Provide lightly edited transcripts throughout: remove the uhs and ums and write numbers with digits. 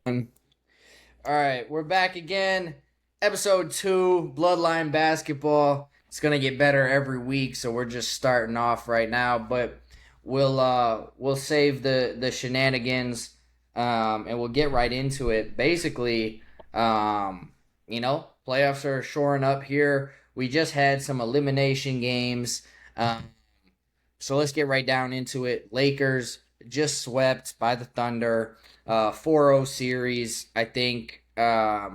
All right, we're back again. Episode 2, Bloodline Basketball. It's going to get better every week, so we're just starting off right now, but we'll save the shenanigans and we'll get right into it. Basically, playoffs are shoring up here. We just had some elimination games. So let's get right down into it. Lakers just swept by the Thunder, 4-0 series. I think, I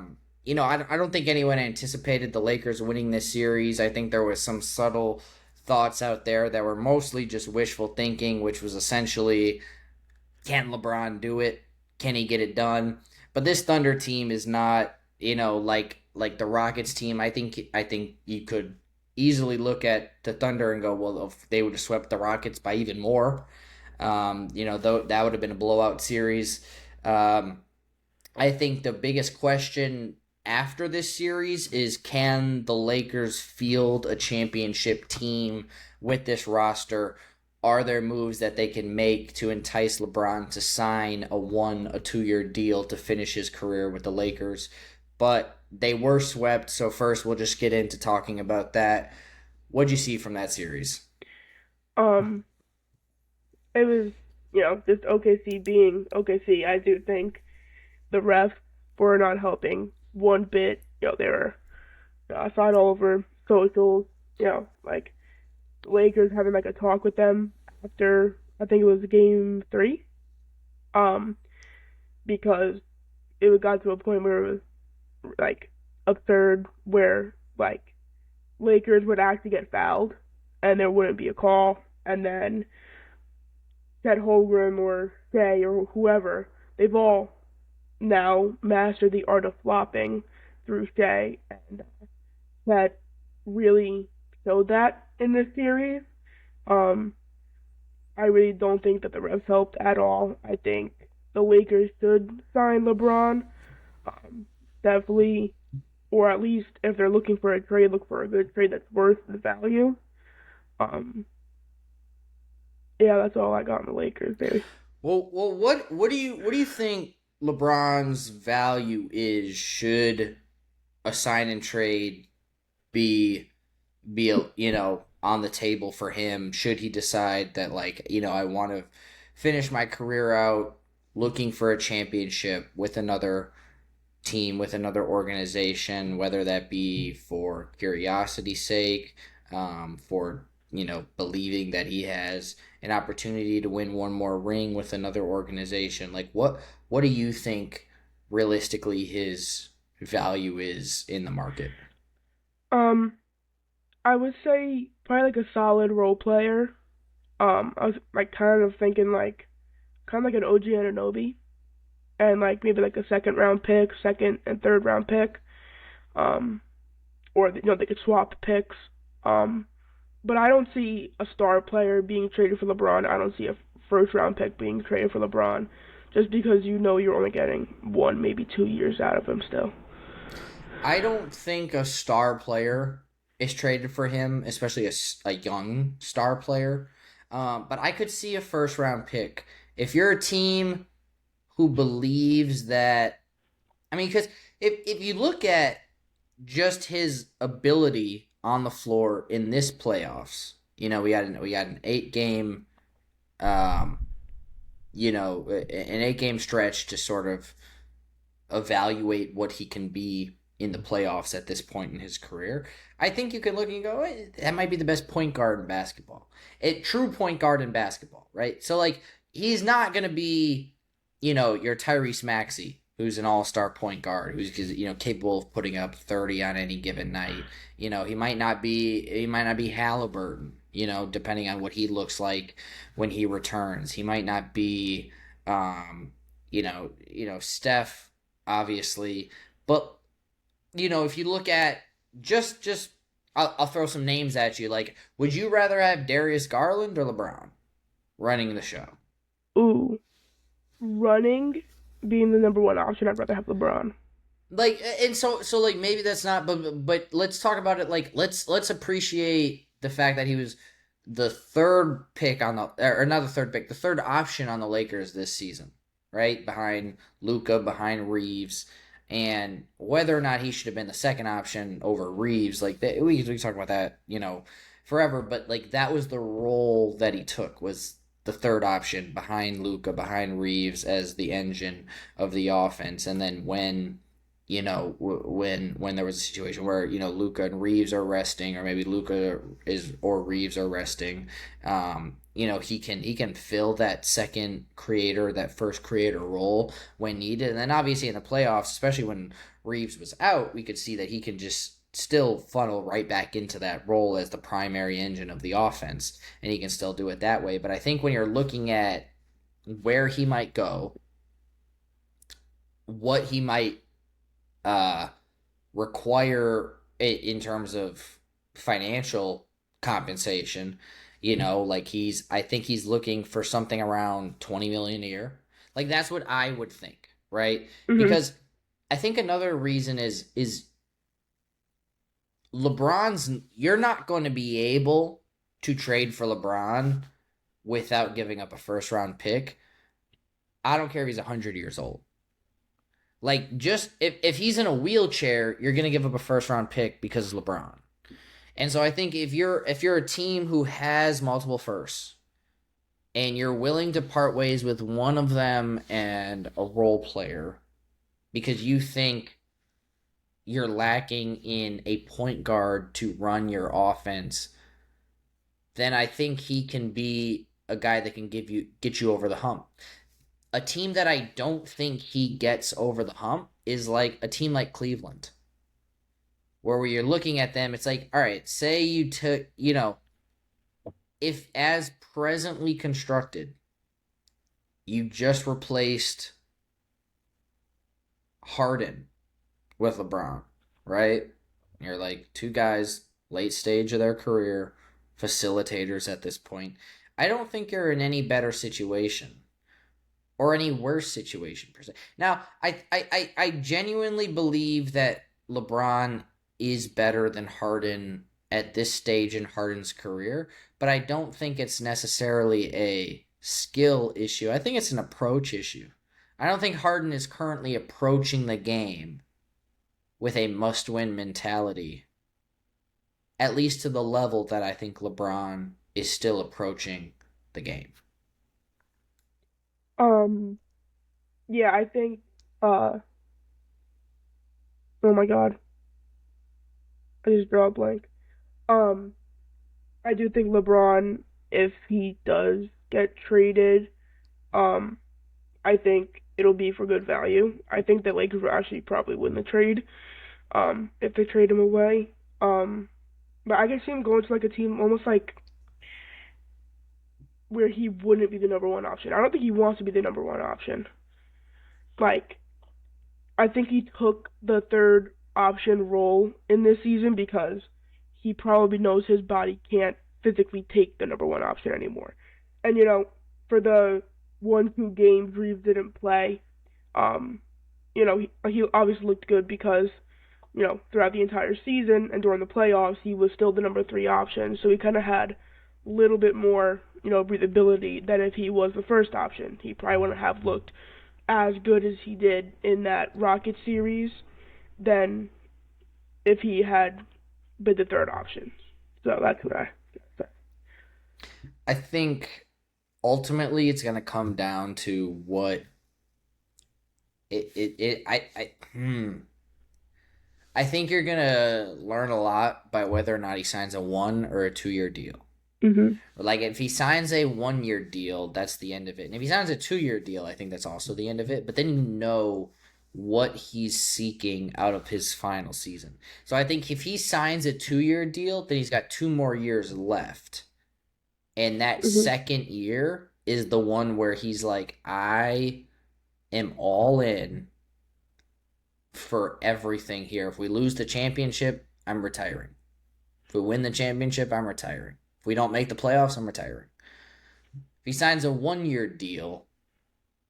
don't think anyone anticipated the Lakers winning this series. I think there was some subtle thoughts out there that were mostly just wishful thinking, which was essentially, can LeBron do it? Can he get it done? But this Thunder team is not, like the Rockets team. I think you could easily look at the Thunder and go, well, if they would have swept the Rockets by even more, though that would have been a blowout series. Um, I think the biggest question after this series is, can the Lakers field a championship team with this roster? Are there moves that they can make to entice LeBron to sign a 2 year deal to finish his career with the Lakers? But they were swept, so first we'll just get into talking about that. What'd you see from that series? Um, it was, just OKC being OKC. I do think the refs were not helping one bit. They were, I saw it all over socials, like the Lakers having like a talk with them after, I think it was game three, um, because it got to a point where it was like absurd where like Lakers would actually get fouled and there wouldn't be a call, and then Ted Holmgren or Shea or whoever, they've all now mastered the art of flopping through Shea, and that really showed that in this series. Um, I really don't think that the refs helped at all. I think the Lakers should sign LeBron. Um, Definitely, or at least if they're looking for a trade, look for a good trade that's worth the value. Um, yeah, that's all I got on the Lakers there. Well, what do you think LeBron's value is? Should a sign and trade be on the table for him? Should he decide that, like, I want to finish my career out looking for a championship with another team, with another organization, whether that be for curiosity's sake, for believing that he has an opportunity to win one more ring with another organization. Like, what do you think realistically his value is in the market? Um, I would say probably like a solid role player. I was like kind of thinking like kind of like an OG Ananobi, and like maybe like a second round pick, second and third round pick. Um, or they could swap picks. Um, but I don't see a star player being traded for LeBron. I don't see a first round pick being traded for LeBron, just because you're only getting 1, maybe 2 years out of him still. I don't think a star player is traded for him, especially a young star player. But I could see a first round pick. If you're a team who believes that, I mean, because if you look at just his ability on the floor in this playoffs, we had an 8 game, um, an 8 game stretch to sort of evaluate what he can be in the playoffs at this point in his career. I think you can look and go, "Hey, that might be the best point guard in basketball. True point guard in basketball, right? So, like, he's not going to be, your Tyrese Maxey, who's an all-star point guard, who's, capable of putting up 30 on any given night. He might not be Halliburton, depending on what he looks like when he returns. He might not be Steph, obviously. But if you look at just I'll throw some names at you. Like, would you rather have Darius Garland or LeBron running the show? Ooh, running being the number one option, I'd rather have LeBron. Like, and so like maybe that's not, but let's talk about it. Like, let's appreciate the fact that he was the third pick on the, or not the third pick, the third option on the Lakers this season. right? Behind Luca, behind Reeves. And whether or not he should have been the second option over Reeves, like that, we talk about that, forever. But like that was the role that he took, was the third option behind Luca, behind Reeves as the engine of the offense. And then when there was a situation where Luca and Reeves are resting, or maybe Luca is or Reeves are resting, he can fill that second creator, that first creator role when needed. And then obviously in the playoffs, especially when Reeves was out, we could see that he can just still funnel right back into that role as the primary engine of the offense, and he can still do it that way. But I think when you're looking at where he might go, what he might uh, require in terms of financial compensation. Like I think he's looking for something around 20 million a year. Like that's what I would think, right? Mhm. Because I think another reason is LeBron's you're not going to be able to trade for LeBron without giving up a first round pick. I don't care if he's 100 years old. Like just if he's in a wheelchair, you're going to give up a first round pick because of LeBron. And so I think if you're a team who has multiple firsts and you're willing to part ways with one of them and a role player because you think you're lacking in a point guard to run your offense, then I think he can be a guy that can get you over the hump. A team that I don't think he gets over the hump is like a team like Cleveland, where you're looking at them, it's like, all right, say you took, if as presently constructed, you just replaced Harden with LeBron, right? You're like two guys, late stage of their career, facilitators at this point. I don't think you're in any better situation or any worse situation per se. Now, I genuinely believe that LeBron is better than Harden at this stage in Harden's career, but I don't think it's necessarily a skill issue. I think it's an approach issue. I don't think Harden is currently approaching the game with a must-win mentality, at least to the level that I think LeBron is still approaching the game. Um, yeah, I think, uh, oh my God, I just draw a blank. Um, I do think LeBron, if he does get traded, um, I think it'll be for good value. I think that Lakers will actually probably win the trade, if they trade him away. Um, but I can see him going to like a team almost like where he wouldn't be the number one option. I don't think he wants to be the number one option. Like, I think he took the third option role in this season because he probably knows his body can't physically take the number one option anymore. And for the 1-2 games Reeves didn't play, um, he obviously looked good because throughout the entire season and during the playoffs he was still the number three option. So he kind of had a little bit more breathability than if he was the first option. He probably wouldn't have looked as good as he did in that Rocket series than if he had been the third option. So that's what I say. I think ultimately it's going to come down to what I think you're going to learn a lot by whether or not he signs a 1 or a 2 year deal. Mm-hmm. Like if he signs a 1 year deal, that's the end of it. And if he signs a 2 year deal, I think that's also the end of it. But then what he's seeking out of his final season. So I think if he signs a 2 year deal, then he's got 2 more years left. And that Mm-hmm. second year is the one where he's like, I am all in for everything here. If we lose the championship, I'm retiring. If we win the championship, I'm retiring. If we don't make the playoffs, I'm retiring. If he signs a 1 year deal,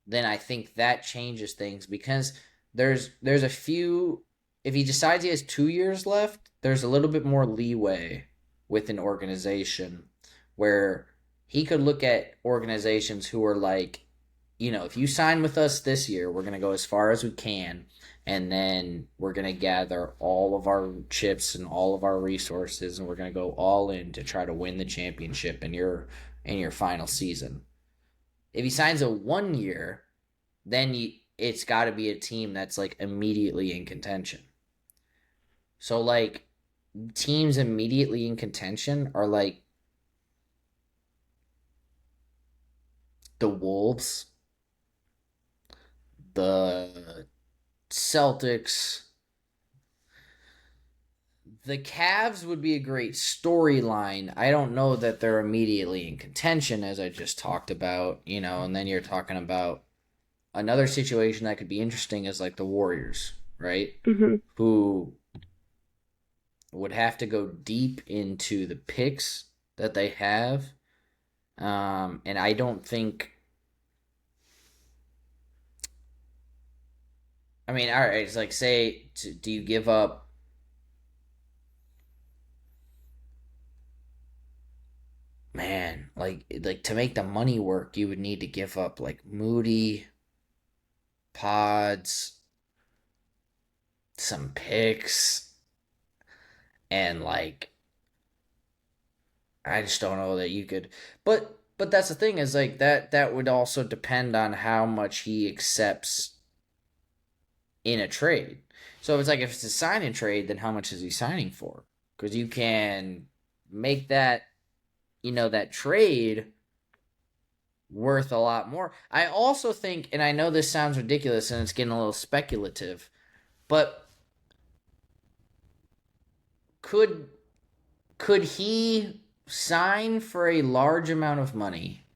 then I think that changes things because there's a few. If he decides he has 2 years left, there's a little bit more leeway with an organization where he could look at organizations who are like, if you sign with us this year, we're going to go as far as we can, and then we're going to gather all of our chips and all of our resources, and we're going to go all in to try to win the championship in your final season. If he signs a 1 year, then it's got to be a team that's like immediately in contention. So like teams immediately in contention are like the Wolves, the Celtics. The Cavs would be a great storyline. I don't know that they're immediately in contention, as I just talked about, and then you're talking about another situation that could be interesting is like the Warriors, right? Hmm. Who would have to go deep into the picks that they have. And I don't think. I mean, all right, it's like, say, do you give up. Man, like to make the money work, you would need to give up like Moody, Pods, some picks, and like I just don't know that you could. But that's the thing is like that would also depend on how much he accepts in a trade. So it's like if it's a sign and trade, then how much is he signing for? Because you can make that that trade worth a lot more. I also think, and I know this sounds ridiculous and it's getting a little speculative, but could could he sign for a large amount of money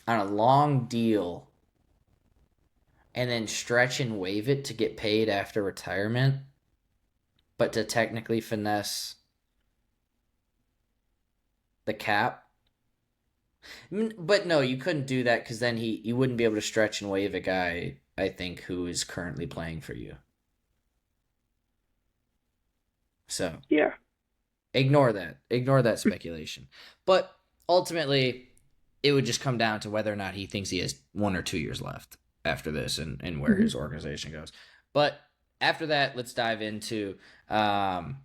on a long deal and then stretch and waive it to get paid after retirement, but to technically finesse the cap? But no, you couldn't do that because then he you wouldn't be able to stretch and waive a guy, I think, who is currently playing for you. So Yeah. ignore that. Ignore that speculation. But ultimately, it would just come down to whether or not he thinks he has 1 or 2 years left after this and where Hmm. his organization goes. But after that, let's dive into um,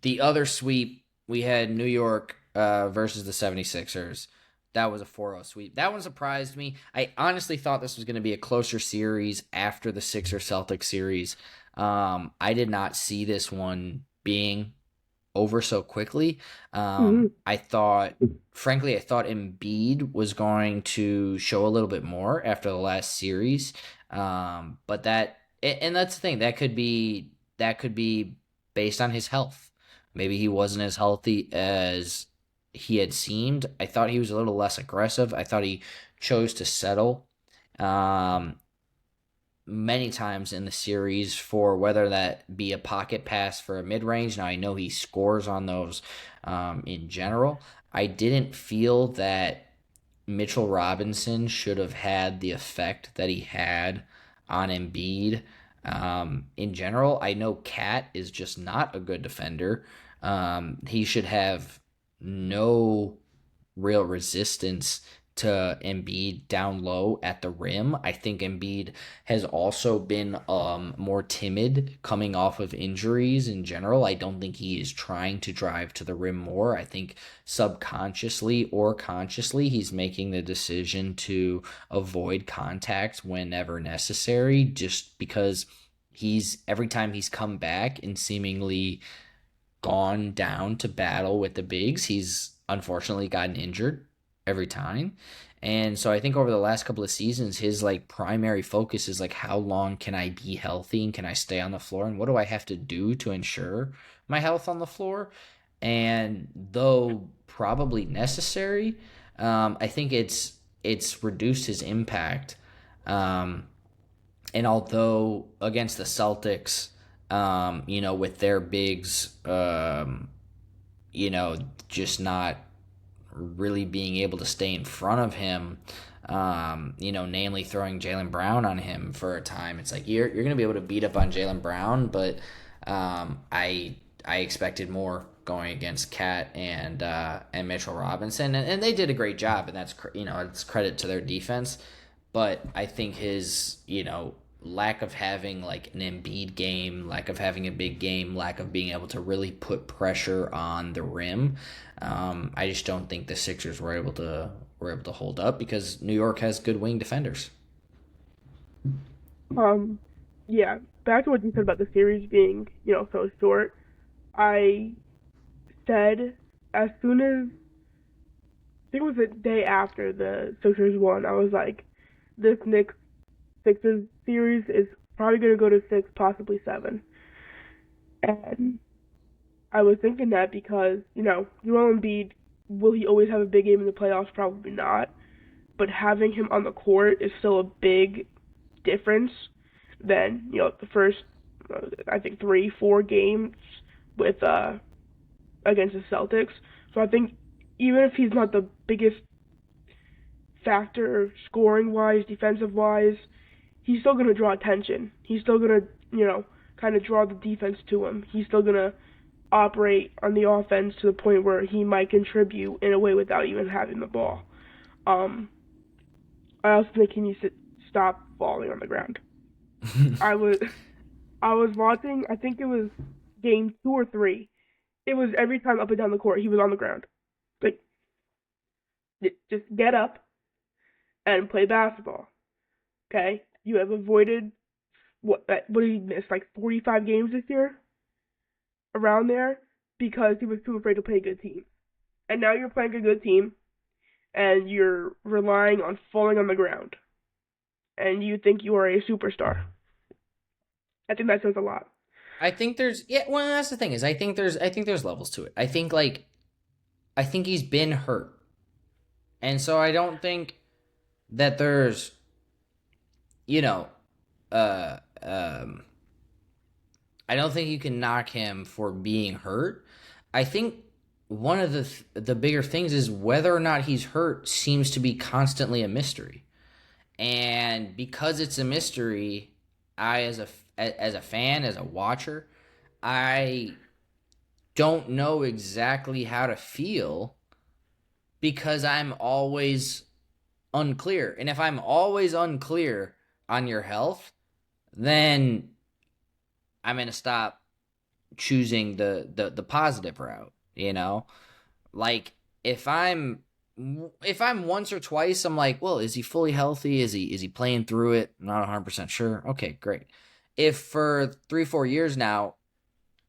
the other sweep. We had New York versus the 76ers. That was a 4-0 sweep. That one surprised me. I honestly thought this was going to be a closer series after the Sixers Celtics series. I did not see this one being over so quickly. Hmm. I thought, frankly, I thought Embiid was going to show a little bit more after the last series. But and that's the thing, that could be based on his health. Maybe he wasn't as healthy as he had seemed. I thought he was a little less aggressive. I thought he chose to settle. Um, Many times in the series for whether that be a pocket pass for a mid range. Now, I know he scores on those in general. I didn't feel that Mitchell Robinson should have had the effect that he had on Embiid. In general, I know Cat is just not a good defender. He should have no real resistance to Embiid down low at the rim. I think Embiid has also been more timid coming off of injuries in general. I don't think he is trying to drive to the rim more. I think subconsciously or consciously he's making the decision to avoid contact whenever necessary just because he's every time he's come back and seemingly gone down to battle with the bigs, he's unfortunately gotten injured every time. And so I think over the last couple of seasons, his like primary focus is like how long can I be healthy and can I stay on the floor and what do I have to do to ensure my health on the floor? And though probably necessary, I think it's reduced his impact. Um, and although against the Celtics, with their bigs, you know, just not really being able to stay in front of him, namely throwing Jaylen Brown on him for a time. It's like you're going to be able to beat up on Jaylen Brown, but I expected more going against Cat and Mitchell Robinson, and they did a great job, and that's it's credit to their defense. But I think his lack of having like an Embiid game, lack of having a big game, lack of being able to really put pressure on the rim. I just don't think the Sixers were able to hold up because New York has good wing defenders. Um, yeah, back to what you said about the series being, so short. I said as soon as I think it was the day after the Sixers won, I was like, this Knicks Sixers series is probably gonna go to six, possibly seven. And I was thinking that because, Joel Embiid, will he always have a big game in the playoffs? Probably not. But having him on the court is still a big difference than, the first, I think, 3, 4 games with against the Celtics. So I think even if he's not the biggest factor scoring wise, defensive wise, he's still going to draw attention. He's still going to, kind of draw the defense to him. He's still going to operate on the offense to the point where he might contribute in a way without even having the ball. Um, I also think he needs to stop falling on the ground. I was I was watching. I think it was game 2 or 3. It was every time up and down the court he was on the ground. Like, just get up and play basketball. Okay, you have avoided what did he miss, like 45 games this year, around there, because he was too afraid to play a good team. And now you're playing a good team, and you're relying on falling on the ground, and you think you are a superstar. I think that says a lot. I think there's yeah. Well, that's the thing is I think there's levels to it. I think he's been hurt, and so I don't think that there's you know uh um I don't think you can knock him for being hurt. I think one of the bigger things is whether or not he's hurt seems to be constantly a mystery. And because it's a mystery, I as a fan, as a watcher, I don't know exactly how to feel because I'm always unclear. And if I'm always unclear on your health, then I'm going to stop choosing the positive route, Like if I'm if I'm once or twice I'm like, well, is he fully healthy? Is he playing through it? I'm not 100% sure. Okay, great. If for 3 4 years now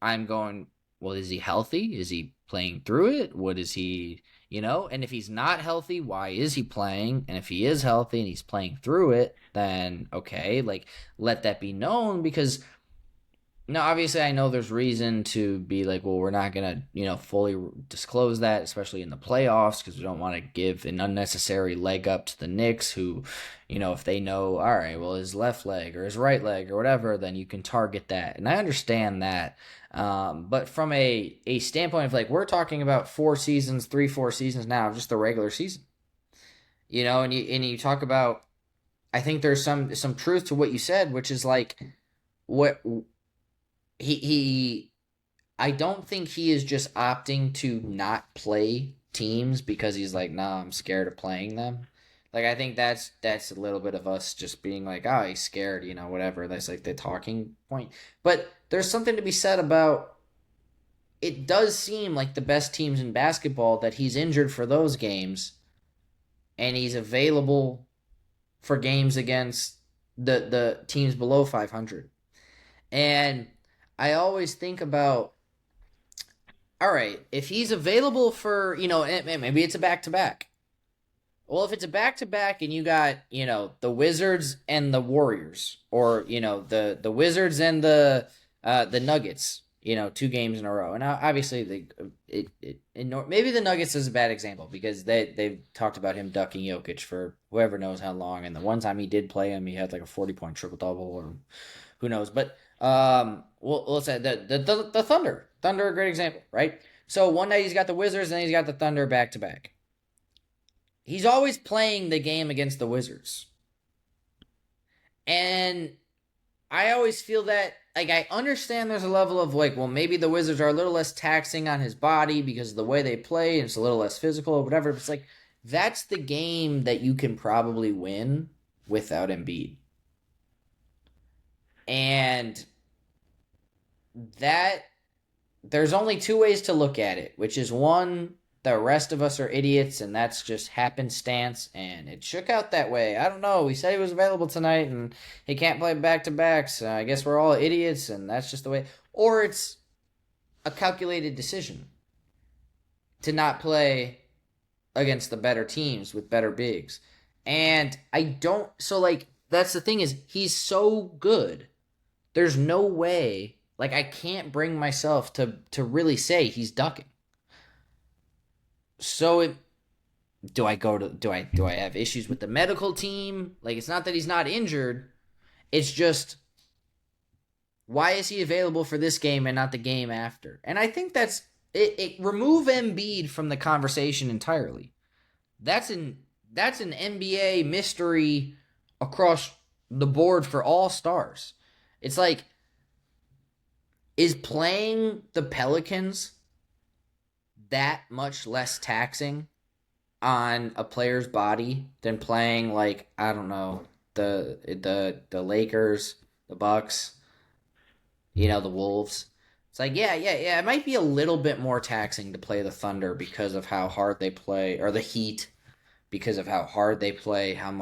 I'm going, well, is he healthy? Is he playing through it? What is he, And if he's not healthy, why is he playing? And if he is healthy and he's playing through it, then okay, like let that be known because no, obviously I know there's reason to be like, well, we're not gonna, fully disclose that, especially in the playoffs, because we don't want to give an unnecessary leg up to the Knicks, who, if they know, all right, well, his left leg or his right leg or whatever, then you can target that, and I understand that. But from a standpoint of like, we're talking about 4 seasons, 3 4 seasons now, just the regular season, and you talk about, I think there's some truth to what you said, which is like what he I don't think he is just opting to not play teams because he's like, nah, I'm scared of playing them. Like I think that's a little bit of us just being like, oh, he's scared, whatever. That's like the talking point. But there's something to be said about it does seem like the best teams in basketball that he's injured for those games and he's available for games against the teams below 500. And I always think about, all right, if he's available for, maybe it's a back to back. Well, if it's a back to back and you got, the Wizards and the Warriors, or the Wizards and the Nuggets, 2 games in a row, and obviously maybe the Nuggets is a bad example because they've talked about him ducking Jokic for whoever knows how long, and the one time he did play him, he had like a 40-point triple double, or who knows, but well, let's say the Thunder. Thunder, a great example, right? So one night he's got the Wizards and he's got the Thunder back to back. He's always playing the game against the Wizards. And I always feel that like I understand there's a level of like, well, maybe the Wizards are a little less taxing on his body because of the way they play and it's a little less physical or whatever. But it's like that's the game that you can probably win without Embiid. And that there's only two ways to look at it, which is one, the rest of us are idiots, and that's just happenstance, and it shook out that way. I don't know. We said he was available tonight, and he can't play back to backs. I guess we're all idiots, and that's just the way. Or it's a calculated decision to not play against the better teams with better bigs. And I don't. So, like, that's the thing is, he's so good. There's no way. Like, I can't bring myself to really say he's ducking. So do I have issues with the medical team? Like it's not that he's not injured. It's just why is he available for this game and not the game after? And I think that's it remove Embiid from the conversation entirely. That's an NBA mystery across the board for all stars. It's like is playing the Pelicans that much less taxing on a player's body than playing like I don't know the Lakers, the Bucks, the Wolves. It's like yeah. It might be a little bit more taxing to play the Thunder because of how hard they play, or the Heat because of how hard they play, how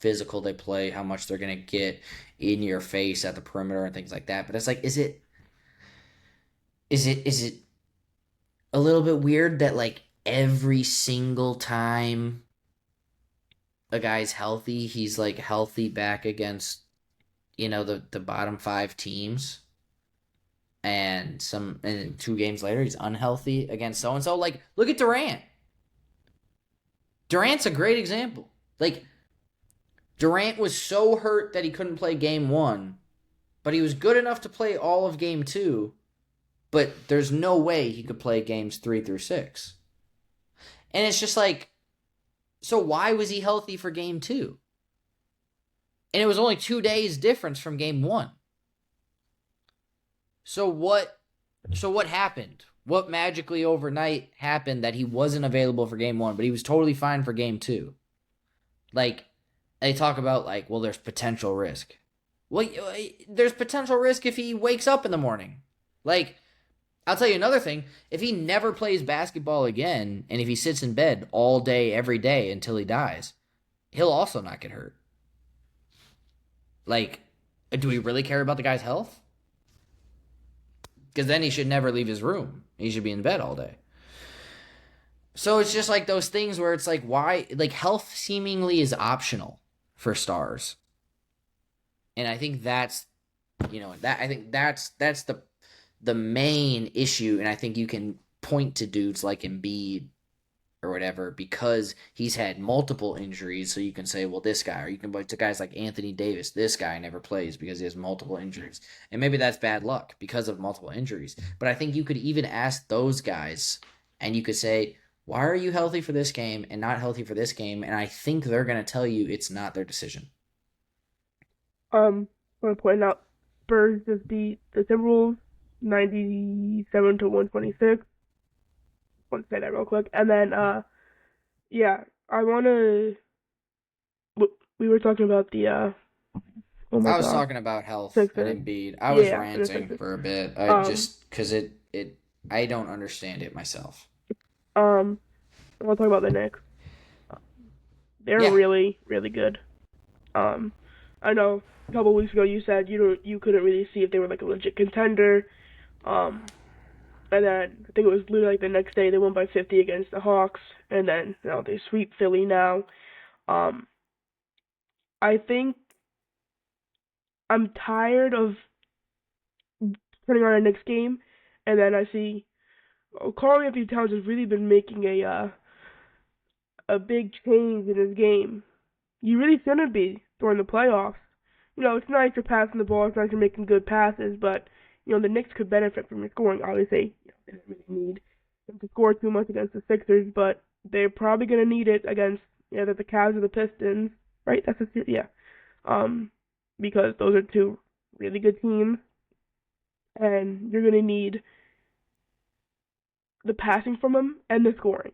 physical they play, how much they're gonna get in your face at the perimeter and things like that. But it's like, is it a little bit weird that like every single time a guy's healthy, he's like healthy back against the bottom five teams, and 2 games later he's unhealthy against so and so. Like look at Durant. Durant's a great example. Like Durant was so hurt that he couldn't play game 1, but he was good enough to play all of game 2. But there's no way he could play games 3 through 6. And it's just like, so why was he healthy for game 2? And it was only 2 days difference from game 1. So what happened? What magically overnight happened that he wasn't available for game 1, but he was totally fine for game 2? Like, they talk about like, well, there's potential risk. Well, there's potential risk if he wakes up in the morning. Like, I'll tell you another thing. If he never plays basketball again, and if he sits in bed all day, every day until he dies, he'll also not get hurt. Like, do we really care about the guy's health? Because then he should never leave his room. He should be in bed all day. So it's just like those things where it's like, why? Like, health seemingly is optional for stars. And I think that's the main issue, and I think you can point to dudes like Embiid or whatever because he's had multiple injuries, so you can say, well, this guy, or you can point to guys like Anthony Davis, this guy never plays because he has multiple injuries. And maybe that's bad luck because of multiple injuries. But I think you could even ask those guys, and you could say, why are you healthy for this game and not healthy for this game? And I think they're going to tell you it's not their decision. I want to point out Spurs just beat the Timberwolves 97 to 126. Want to say that real quick, and then yeah, I want to. We were talking about the oh my I was god, talking about health Sixers. and Embiid. I was Yeah, ranting for a bit. Just because I don't understand it myself. I want to talk about the Knicks. They're Yeah. really, really good. I know a couple weeks ago you said you couldn't really see if they were like a legit contender. And then I think it was literally like the next day they won by 50 against the Hawks, and then they sweep Philly now. I think I'm tired of turning on a Knicks game, and then I see Karl Anthony Towns has really been making a big change in his game. You really shouldn't be during the playoffs. It's nice you're passing the ball, it's nice you're making good passes, but the Knicks could benefit from your scoring. Obviously, they don't really need them to score too much against the Sixers, but they're probably going to need it against either the Cavs or the Pistons, right? Yeah. Because those are two really good teams. and you're going to need the passing from him and the scoring.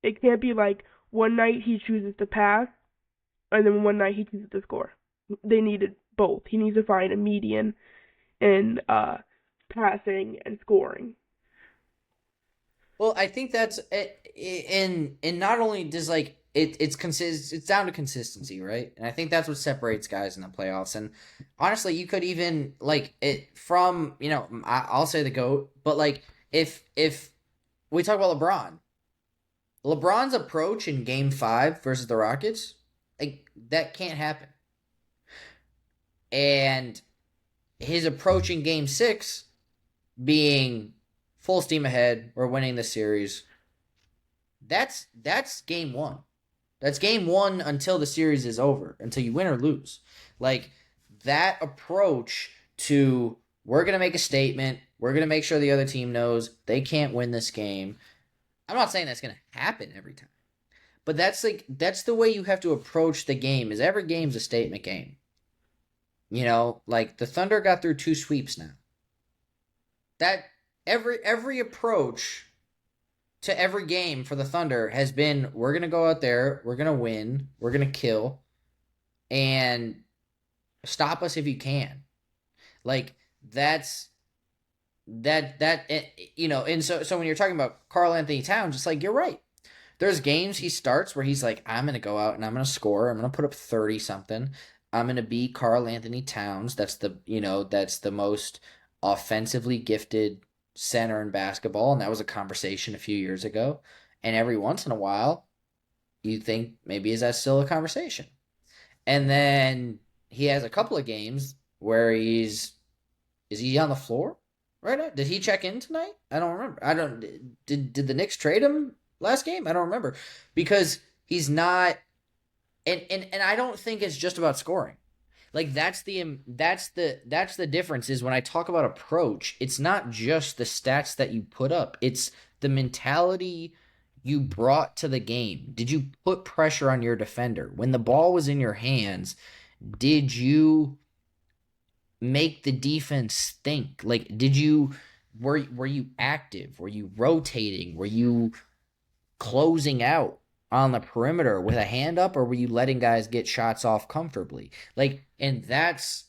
It can't be like one night he chooses to pass and then one night he chooses to score. They needed both. He needs to find a median in passing and scoring. Well, I think that's and not only does like it's down to consistency, right? And I think that's what separates guys in the playoffs. And honestly, you could even like it from I'll say the goat, but like if we talk about LeBron's approach in Game 5 versus the Rockets, like that can't happen. And his approach in Game 6 being full steam ahead, we're winning the series. That's game one. That's game one until the series is over, until you win or lose. Like that approach to we're gonna make a statement, we're gonna make sure the other team knows they can't win this game. I'm not saying that's gonna happen every time, but that's the way you have to approach the game. Is every game's a statement game. Like the Thunder got through 2 sweeps now. That every approach to every game for the Thunder has been we're gonna go out there, we're gonna win, we're gonna kill, and stop us if you can. Like that's and so when you're talking about Karl Anthony Towns, just like you're right. There's games he starts where he's like, I'm gonna go out and I'm gonna score, I'm gonna put up 30 something. I'm gonna be Karl Anthony Towns. That's the most offensively gifted center in basketball, and that was a conversation a few years ago. And every once in a while, you think maybe is that still a conversation? And then he has a couple of games where is he on the floor right now? Did he check in tonight? I don't remember. I don't did the Knicks trade him last game? I don't remember because he's not. And I don't think it's just about scoring. Like that's the difference is when I talk about approach, it's not just the stats that you put up. It's the mentality you brought to the game. Did you put pressure on your defender? When the ball was in your hands, did you make the defense think? Like were you active? Were you rotating? Were you closing out on the perimeter with a hand up, or were you letting guys get shots off comfortably? Like, and that's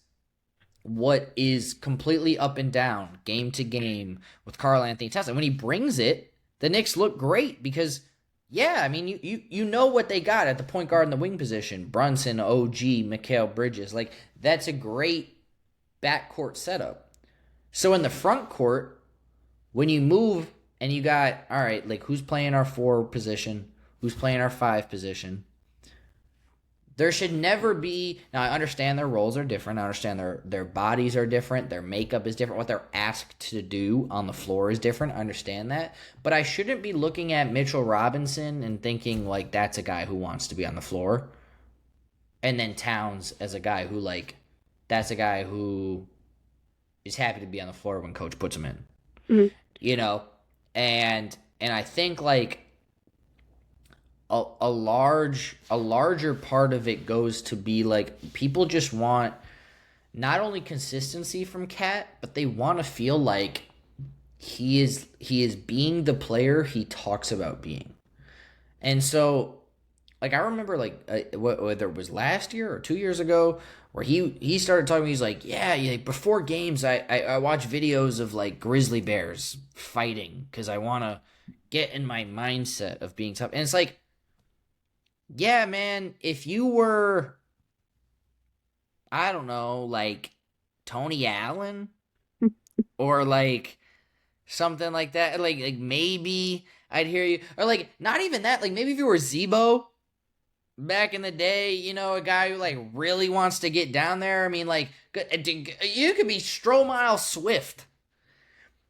what is completely up and down, game to game with Karl Anthony Towns. And when he brings it, the Knicks look great because, yeah, I mean, you know what they got at the point guard and the wing position. Brunson, OG, Mikal Bridges. Like, that's a great backcourt setup. So in the front court, when you move and you got, all right, like who's playing our 4 position? Who's playing our 5 position? There should never be. Now I understand their roles are different. I understand their bodies are different. Their makeup is different. What they're asked to do on the floor is different. I understand that. But I shouldn't be looking at Mitchell Robinson and thinking like that's a guy who wants to be on the floor. And then Towns as a guy who that's a guy who is happy to be on the floor when coach puts him in. Mm-hmm. And I think like a larger part of it goes to be like people just want not only consistency from Cat, but they want to feel like he is being the player he talks about being. And so like I remember whether it was last year or 2 years ago where he started talking, he's like, yeah, before games I watch videos of like grizzly bears fighting because I want to get in my mindset of being tough. And it's like, yeah, man, if you were, I don't know, like Tony Allen or like something like that, like maybe I'd hear you. Or like not even that, like maybe if you were Zebo back in the day, a guy who like really wants to get down there. I mean, like you could be Stromile Swift.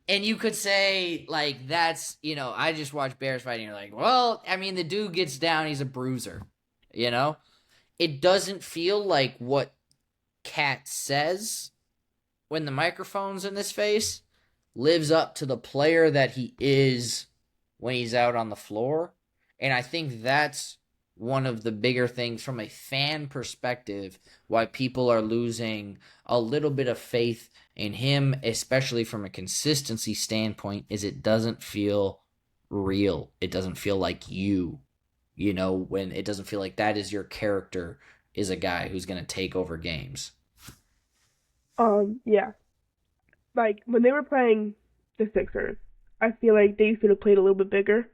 And you could say, like, that's, I just watch Bears fighting. You're like, well, I mean, the dude gets down. He's a bruiser, It doesn't feel like what Cat says when the microphone's in his face lives up to the player that he is when he's out on the floor. And I think that's one of the bigger things from a fan perspective why people are losing a little bit of faith in him, especially from a consistency standpoint, is it doesn't feel real. It doesn't feel like when it doesn't feel like that is your character, is a guy who's going to take over games. Yeah. Like when they were playing the Sixers, I feel like they should have played a little bit bigger.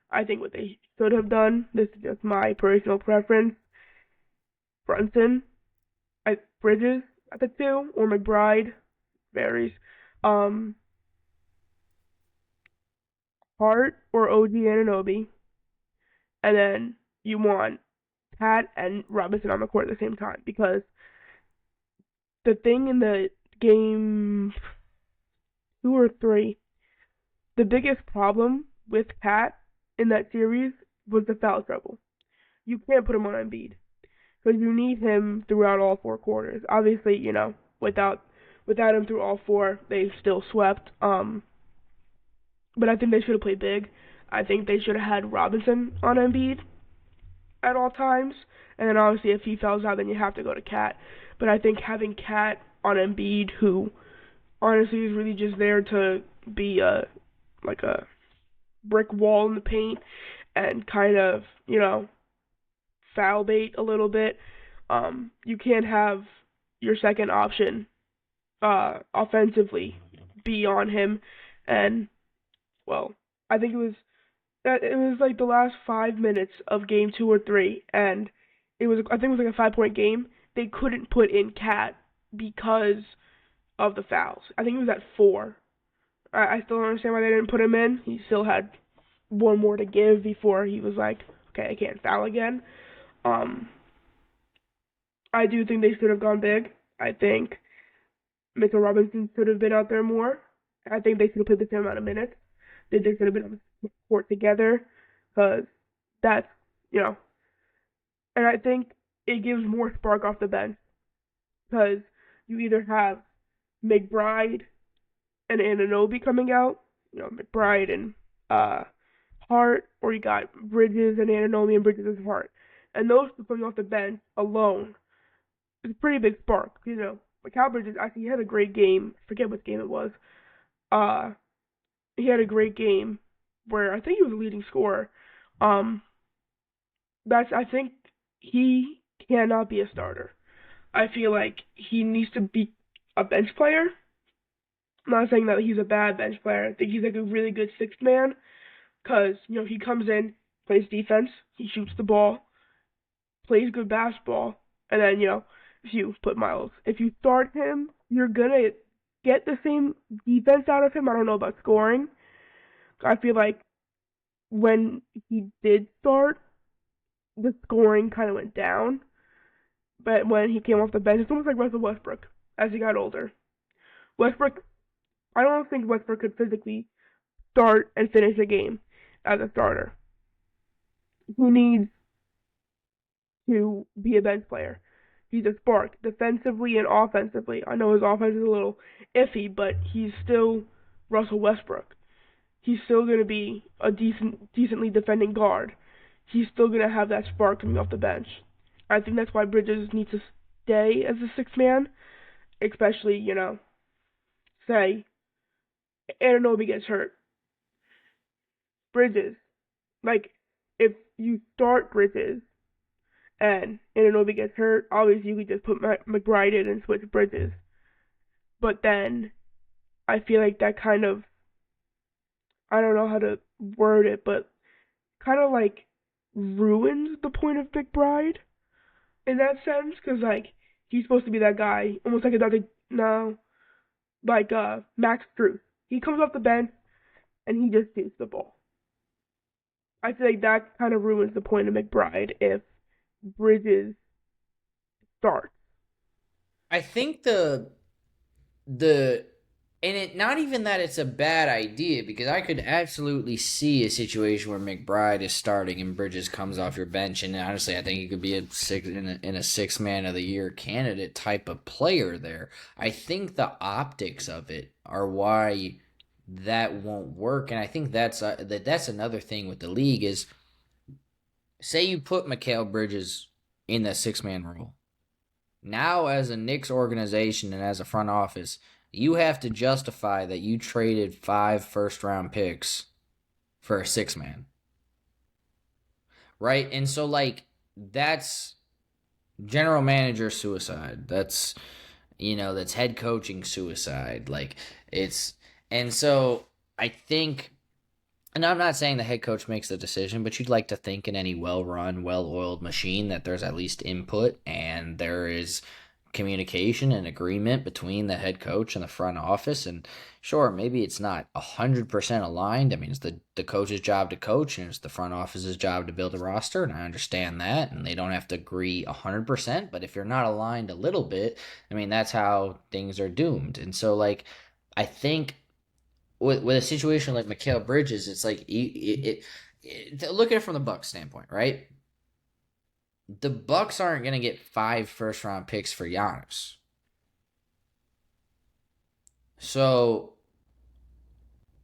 I think what they should have done, this is just my personal preference, Brunson, Bridges at the two, or McBride, varies. Um, Hart or OG Ananobi, and then you want Pat and Robinson on the court at the same time because the thing in the game 2 or 3, the biggest problem with Pat in that series was the foul trouble. You can't put him on Embiid because you need him throughout all 4 quarters. Obviously, without him through all four, they still swept. But I think they should have played big. I think they should have had Robinson on Embiid at all times, and then obviously if he fouls out, then you have to go to Cat. But I think having Cat on Embiid, who honestly is really just there to be a brick wall in the paint and kind of foul bait a little bit. You can't have your second option offensively be on him, and well, I think it was like the last 5 minutes of game 2 or 3, and I think it was like a 5 point game. They couldn't put in Cat because of the fouls. I think it was at 4. I still don't understand why they didn't put him in. He still had one more to give before he was like, okay, I can't foul again. Um, I do think they should have gone big. I think Mitchell Robinson should have been out there more. I think they should have played the same amount of minutes. They should have been on the court together because that's, you know, and I think it gives more spark off the bench because you either have McBride and Ananobi coming out, McBride and uh, Hart, or you got Bridges and Ananobi and Bridges and Hart. And those two coming off the bench alone is a pretty big spark. Mikal Bridges actually had a great game. I forget what game it was. Uh, he had a great game where I think he was a leading scorer. Um, I think he cannot be a starter. I feel like he needs to be a bench player. I'm not saying that he's a bad bench player. I think he's like a really good sixth man because he comes in, plays defense, he shoots the ball, plays good basketball, and then if you start him, you're gonna get the same defense out of him. I don't know about scoring. I feel like when he did start, the scoring kind of went down. But when he came off the bench, it's almost like Russell Westbrook as he got older. Westbrook, I don't think Westbrook could physically start and finish a game as a starter. He needs to be a bench player. He's a spark defensively and offensively. I know his offense is a little iffy, but he's still Russell Westbrook. He's still going to be a decently defending guard. He's still going to have that spark coming off the bench. I think that's why Bridges needs to stay as a sixth man, especially, say Ananobi gets hurt. Bridges, like, if you start Bridges and Ananobi gets hurt, obviously you could just put McBride in and switch Bridges. But then I feel like that kind of, I don't know how to word it, but kind of like ruins the point of McBride in that sense, because like he's supposed to be that guy, almost like another no, like Max Strus. He comes off the bench and he just shoots the ball. I feel like that kind of ruins the point of McBride if Bridges starts. I think the and it not even that it's a bad idea because I could absolutely see a situation where McBride is starting and Bridges comes off your bench, and honestly I think he could be in a 6 man of the year candidate type of player there. I think the optics of it are why that won't work, and I think that's another thing with the league is say you put Mikal Bridges in the 6-man role. Now, as a Knicks organization and as a front office, you have to justify that you traded 5 first-round picks for a 6-man, right? And so, like, that's general manager suicide. That's head coaching suicide. Like, it's, and so I think, and I'm not saying the head coach makes the decision, but you'd like to think in any well run, well oiled machine that there's at least input and there is communication and agreement between the head coach and the front office. And sure, maybe it's not 100% aligned. I mean, it's the coach's job to coach and it's the front office's job to build a roster. And I understand that. And they don't have to agree 100%. But if you're not aligned a little bit, I mean, that's how things are doomed. And so, like, I think with a situation like Mikal Bridges, it's like look at it from the Bucks standpoint, right? The Bucks aren't going to get 5 first-round picks for Giannis. So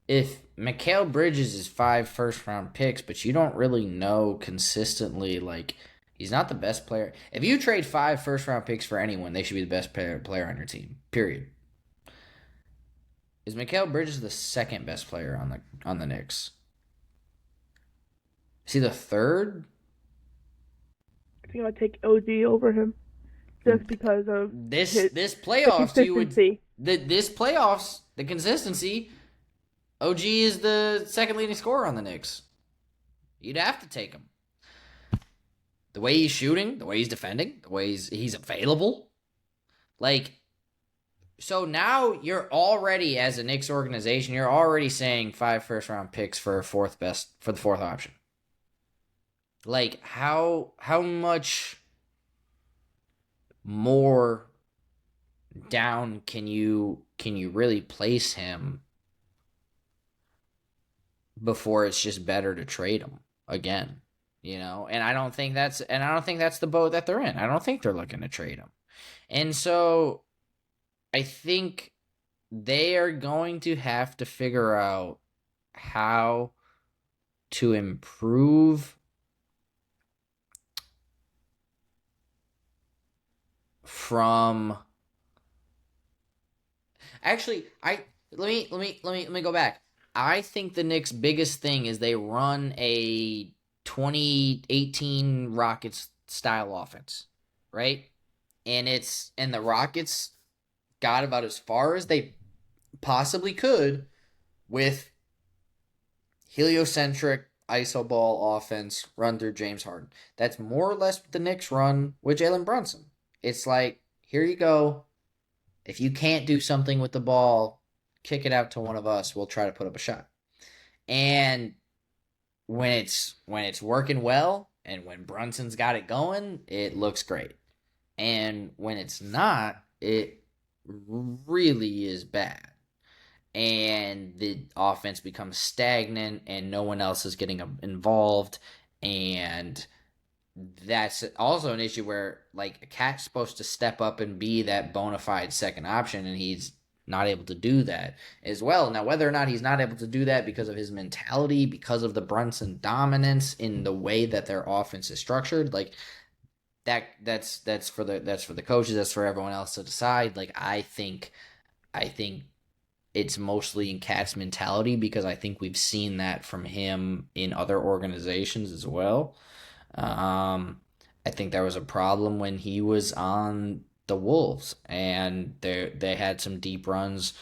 if Mikal Bridges is 5 first-round picks, but you don't really know consistently, like, he's not the best player. If you trade 5 first-round picks for anyone, they should be the best player on your team. Period. Is Mikal Bridges the second best player on the Knicks? Is he the third? I think I'd take OG over him just because of This the playoffs you would consistency. this playoffs the consistency. OG is the second leading scorer on the Knicks. You'd have to take him. The way he's shooting, the way he's defending, the way he's available, like. So now you're already, as a Knicks organization, you're already saying 5 first-round picks for the fourth option. Like, how much more down can you really place him before it's just better to trade him again? And I don't think that's the boat that they're in. I don't think they're looking to trade him. And so I think they are going to have to figure out how to improve from. Actually, I let me go back. I think the Knicks' biggest thing is they run a 2018 Rockets style offense, right? And the Rockets got about as far as they possibly could with heliocentric iso ball offense run through James Harden. That's more or less what the Knicks run with Jalen Brunson. It's like, here you go. If you can't do something with the ball, kick it out to one of us. We'll try to put up a shot. And when it's working well and when Brunson's got it going, it looks great. And when it's not, it really is bad. And the offense becomes stagnant and no one else is getting involved. And that's also an issue where, like, Cat's supposed to step up and be that bona fide second option, and he's not able to do that as well. Now, whether or not he's not able to do that because of his mentality, because of the Brunson dominance in the way that their offense is structured, like, that's for the coaches, that's for everyone else to decide. Like, I think it's mostly in Cat's mentality because I think we've seen that from him in other organizations as well. Um, I think there was a problem when he was on the Wolves, and they had some deep runs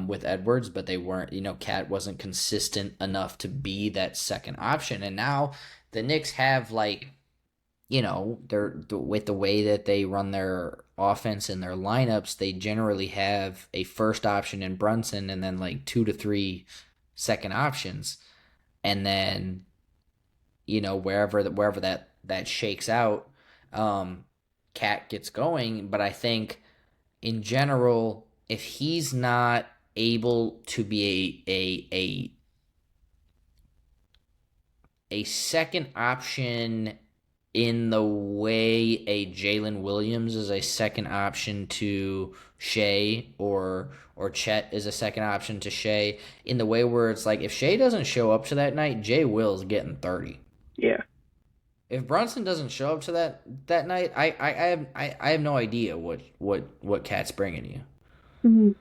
with Edwards, but they weren't. Cat wasn't consistent enough to be that second option, and now the Knicks have, like, they're with the way that they run their offense and their lineups, they generally have a first option in Brunson and then like 2 to 3 second options, and then wherever that shakes out, Cat gets going. But I think in general, if he's not able to be a second option in the way a Jalen Williams is a second option to Shea, or Chet is a second option to Shea, in the way where it's like, if Shea doesn't show up to that night, Jay Will's getting 30. Yeah. if Brunson doesn't show up to that night, I have no idea what Cat's bringing you. Mhm.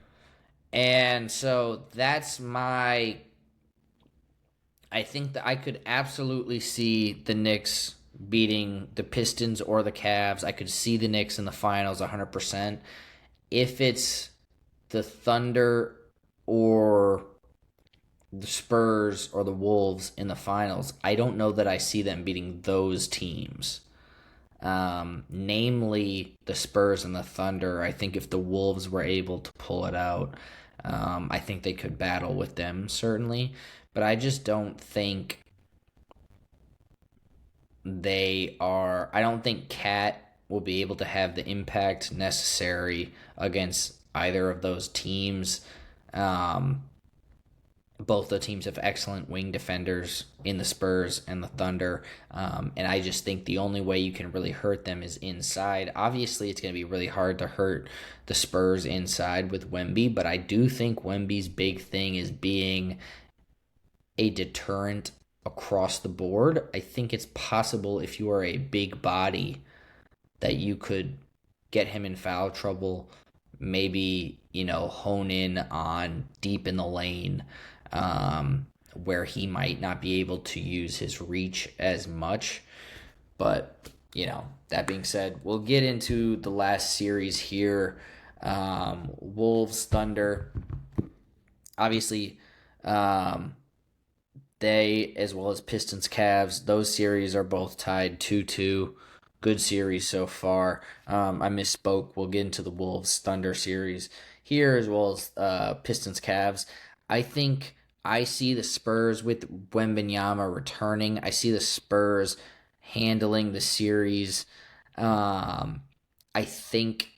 And so that's my. I think that I could absolutely see the Knicks beating the Pistons or the Cavs. I could see the Knicks in the finals 100%. If it's the Thunder or the Spurs or the Wolves in the finals, I don't know that I see them beating those teams. Namely the Spurs and the Thunder. I think if the Wolves were able to pull it out, I think they could battle with them, certainly. But I just don't think they are. I don't think Cat will be able to have the impact necessary against either of those teams. Um, both the teams have excellent wing defenders in the Spurs and the Thunder. And I just think the only way you can really hurt them is inside. Obviously, it's going to be really hard to hurt the Spurs inside with Wemby, but I do think Wemby's big thing is being a deterrent across the board. I think it's possible if you are a big body that you could get him in foul trouble, maybe, hone in on deep in the lane, where he might not be able to use his reach as much. But, that being said, we'll get into the last series here. Wolves, Thunder. Obviously, they, as well as Pistons, Cavs, those series are both tied 2-2. Good series so far. I misspoke. We'll get into the Wolves Thunder series here, as well as Pistons Cavs. I think I see the Spurs with Wembanyama returning. I see the Spurs handling the series. I think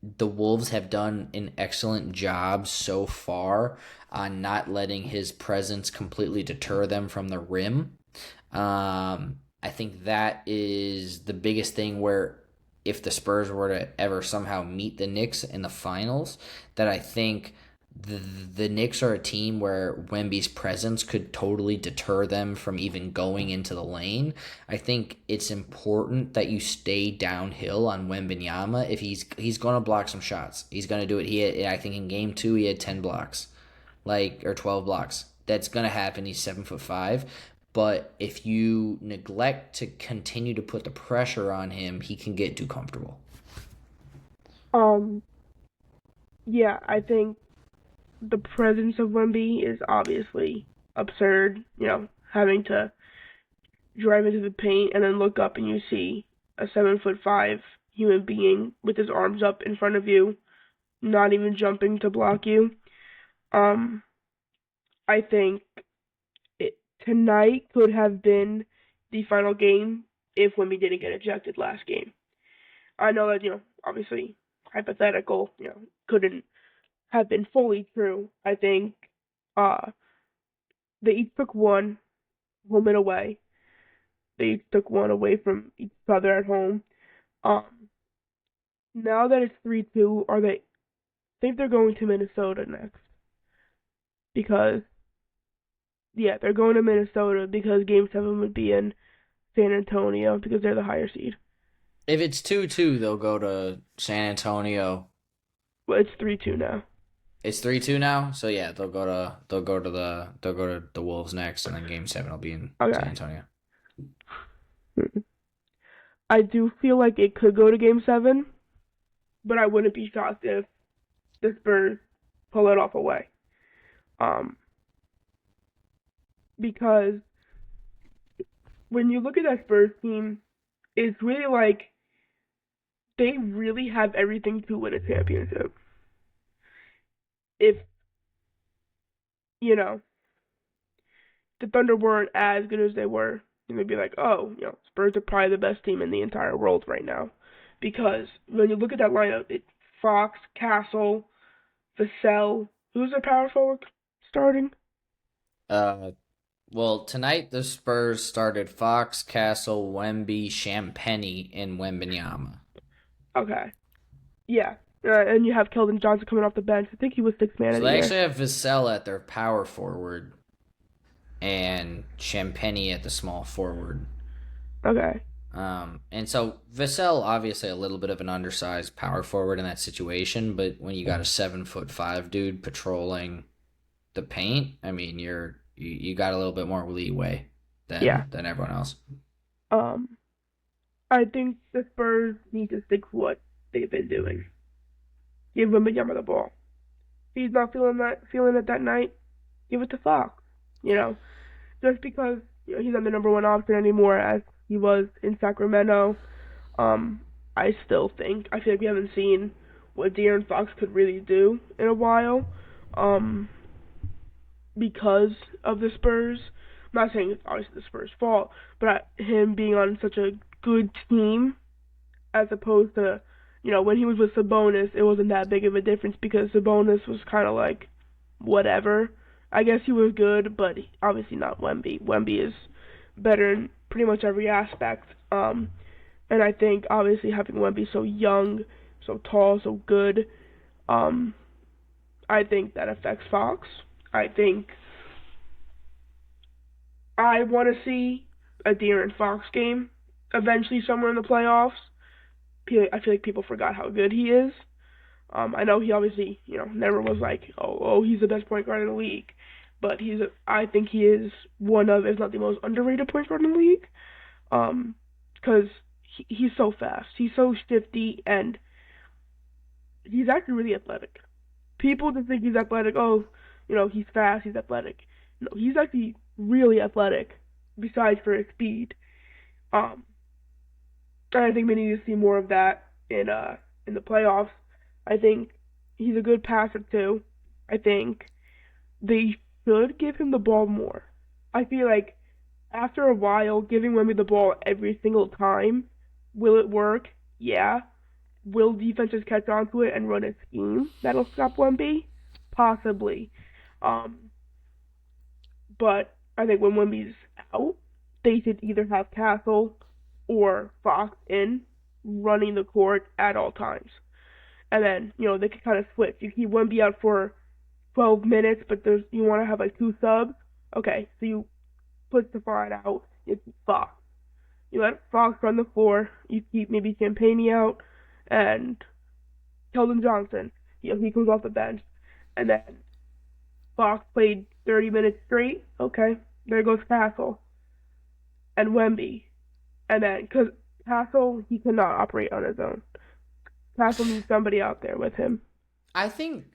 the Wolves have done an excellent job so far on not letting his presence completely deter them from the rim. I think that is the biggest thing where if the Spurs were to ever somehow meet the Knicks in the finals, that I think the Knicks are a team where Wemby's presence could totally deter them from even going into the lane. I think it's important that you stay downhill on Wembanyama. If he's going to block some shots, he's going to do it. I think in game 2 he had 10 blocks, or 12 blocks. That's going to happen. He's 7'5". But if you neglect to continue to put the pressure on him, he can get too comfortable. Um, yeah, I think the presence of Wemby is obviously absurd. Having to drive into the paint and then look up and you see a 7'5" human being with his arms up in front of you, not even jumping to block you. Um, I think tonight could have been the final game if Wemby didn't get ejected last game. I know that, obviously hypothetical, couldn't have been fully true. I think uh they each took one home and away. They each took one away from each other at home. Um Now that it's 3-2, are they think they're going to Minnesota next? Because yeah, they're going to Minnesota because game 7 would be in San Antonio because they're the higher seed. If it's 2-2, they'll go to San Antonio. But it's 3-2 now. It's 3-2 now, so yeah, they'll go to the Wolves next, and then Game 7 will be in San Okay. Antonio. I do feel like it could go to game 7, but I wouldn't be shocked if the Spurs pull it off away. Um, because when you look at that Spurs team, it's really like they really have everything to win a championship. If, you know, the Thunder weren't as good as they were, and they'd be like, oh, Spurs are probably the best team in the entire world right now. Because when you look at that lineup, it's Fox, Castle, Vassell. Who's their power forward starting? Uh, well, tonight the Spurs started Fox, Castle, Wemby, Champagny, and Wembanyama. Okay. Yeah. And you have Keldon Johnson coming off the bench. I think he was sixth man of So the they year. actually have Vassell at their power forward and Champagny at the small forward. Okay. And so Vassell, obviously a little bit of an undersized power forward in that situation, but when you got a 7'5" dude patrolling the paint, I mean you got a little bit more leeway Yeah. than everyone else. Um, I think the Spurs need to stick to what they've been doing. Give Wembanyama the ball. If he's not feeling it that night, give it to Fox. You know, just because he's not the number one option anymore as he was in Sacramento. Um, I still think I feel like we haven't seen what De'Aaron Fox could really do in a while. Um, because of the Spurs. I'm not saying it's obviously the Spurs' fault, but him being on such a good team as opposed to, when he was with Sabonis, it wasn't that big of a difference because Sabonis was kind of like whatever. I guess he was good, but obviously not Wemby. Wemby is better in pretty much every aspect. And I think obviously having Wemby so young, so tall, so good, um, I think that affects Fox. I think I want to see a De'Aaron Fox game eventually somewhere in the playoffs. I feel like people forgot how good he is. I know he obviously, never was like, he's the best point guard in the league, but I think he is one of, if not the most underrated point guard in the league. Because he's so fast, he's so shifty, and he's actually really athletic. People just think he's athletic. Oh, he's fast, he's athletic. No, he's actually really athletic. Besides for his speed, um, and I think we need to see more of that in the playoffs. I think he's a good passer too. I think they should give him the ball more. I feel like after a while, giving Wemby the ball every single time, will it work? Yeah. Will defenses catch on to it and run a scheme that'll stop Wemby? Possibly. Um, but I think when Wemby's out, they should either have Castle or Fox in running the court at all times. And then, they could kind of switch. You keep Wemby out for 12 minutes, but you want to have like two subs. Okay, so you put Stephon out, you keep Fox. You let Fox run the floor, you keep maybe Champagne out, and Keldon Johnson. He comes off the bench. And then Fox played 30 minutes straight. Okay, there goes Castle and Wemby. And then, because Castle, he cannot operate on his own. Castle needs somebody out there with him. I think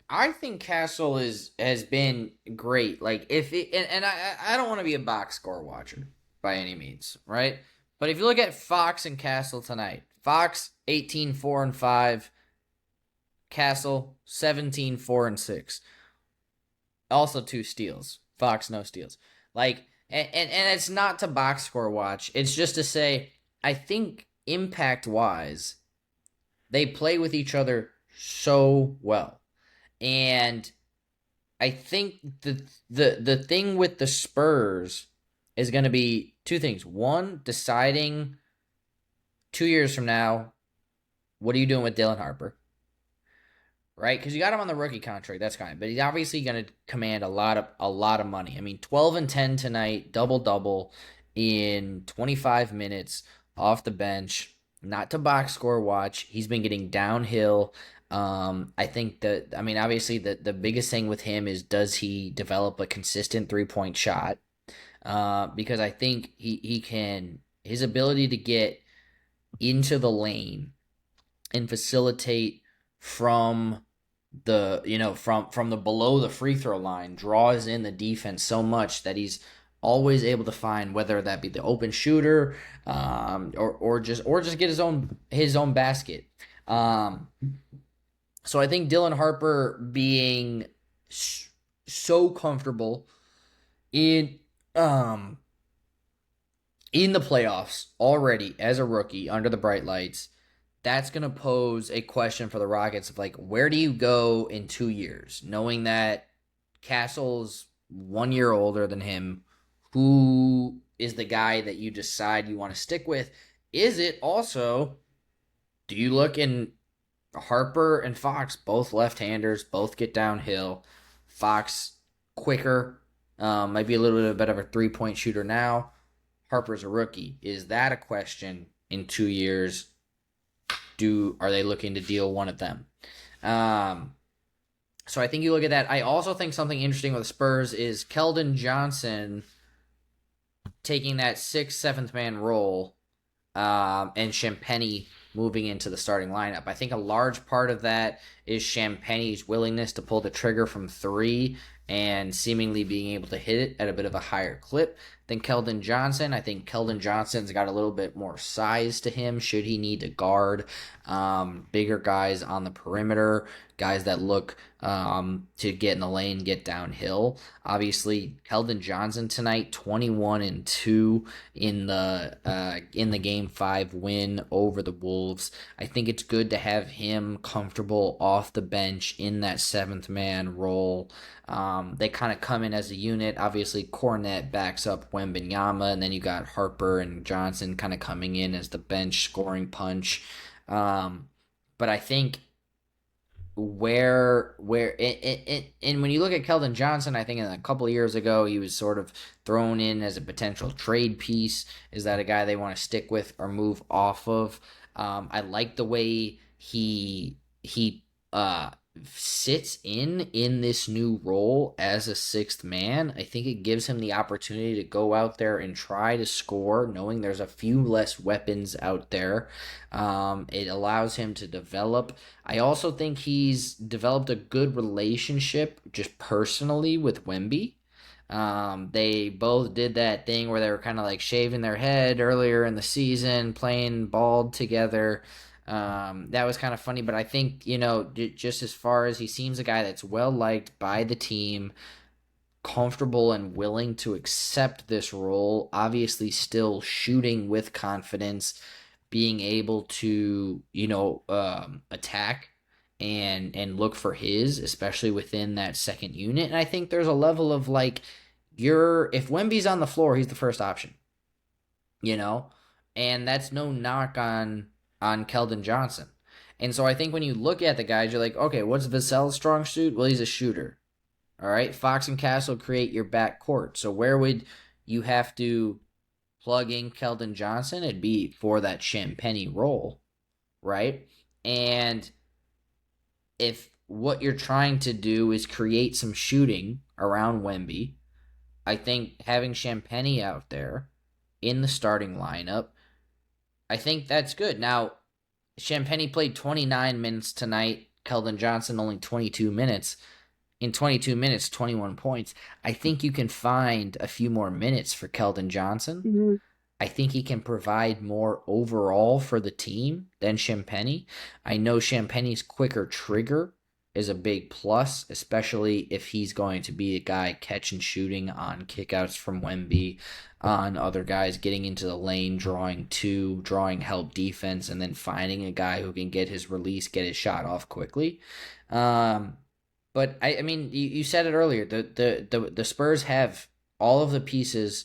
Castle has been great. Like if it, and I don't want to be a box score watcher by any means, right? But if you look at Fox and Castle tonight, Fox 18-4-5, Castle 17-4-6. Also two steals. Fox no steals. Like and it's not to box score watch. It's just to say I think impact wise they play with each other so well. And I think the thing with the Spurs is going to be two things. One, deciding 2 years from now, what are you doing with Dylan Harper? Right? Because you got him on the rookie contract, that's fine. But he's obviously going to command a lot of money. I mean, 12 and 10 tonight, double double in 25 minutes off the bench. Not to box score watch. He's been getting downhill. I think that I mean obviously the biggest thing with him is does he develop a consistent 3-point shot? Because I think he can his ability to get into the lane and facilitate from from the below the free throw line draws in the defense so much that he's always able to find whether that be the open shooter or just get his own basket. Um, so I think Dylan Harper being so comfortable in um in the playoffs already as a rookie under the bright lights, that's going to pose a question for the Rockets of like, where do you go in 2 years? Knowing that Castle's 1 year older than him, who is the guy that you decide you want to stick with? Is it also, do you look in Harper and Fox, both left-handers, both get downhill. Fox quicker, might be a little bit better of a 3-point shooter now. Harper's a rookie. Is that a question in 2 years? Are they looking to deal one of them? Um, so I think you look at that. I also think something interesting with the Spurs is Keldon Johnson taking that sixth, seventh man role, and Champagny moving into the starting lineup. I think a large part of that is Champagny's willingness to pull the trigger from three and seemingly being able to hit it at a bit of a higher clip than Keldon Johnson. I think Keldon Johnson's got a little bit more size to him should he need to guard bigger guys on the perimeter, guys that look to get in the lane, get downhill. Obviously, Keldon Johnson tonight, 21-2 in the game 5 win over the Wolves. I think it's good to have him comfortable off the bench in that seventh man role. They kind of come in as a unit. Obviously, Cornette backs up Wembanyama, and then you got Harper and Johnson kind of coming in as the bench scoring punch. But I think and when you look at Keldon Johnson, I think a couple of years ago he was sort of thrown in as a potential trade piece. Is that a guy they want to stick with or move off of? I like the way he sits in this new role as a sixth man. I think it gives him the opportunity to go out there and try to score, knowing there's a few less weapons out there. It allows him to develop. I also think he's developed a good relationship just personally with Wemby. They both did that thing where they were kind of like shaving their head earlier in the season, playing ball together. That was kind of funny, but I think, just as far as he seems a guy that's well liked by the team, comfortable and willing to accept this role, obviously still shooting with confidence, being able to, attack and look for his, especially within that second unit. And I think there's a level of like, if Wemby's on the floor, he's the first option, you know, and that's no knock on Keldon Johnson. And so I think when you look at the guys, you're like, okay, what's Vassell's strong suit? Well, he's a shooter. All right, Fox and Castle create your back court. So where would you have to plug in Keldon Johnson? It'd be for that Champagny role, right? And if what you're trying to do is create some shooting around Wemby, I think having Champagny out there in the starting lineup, I think that's good. Now, Champagny played 29 minutes tonight. Keldon Johnson only 22 minutes. In 22 minutes, 21 points. I think you can find a few more minutes for Keldon Johnson. Mm-hmm. I think he can provide more overall for the team than Champagny. I know Champagny's quicker trigger is a big plus, especially if he's going to be a guy catch and shooting on kickouts from Wemby, on other guys getting into the lane, drawing help defense, and then finding a guy who can get his release, get his shot off quickly. But I mean, you said it earlier. The Spurs have all of the pieces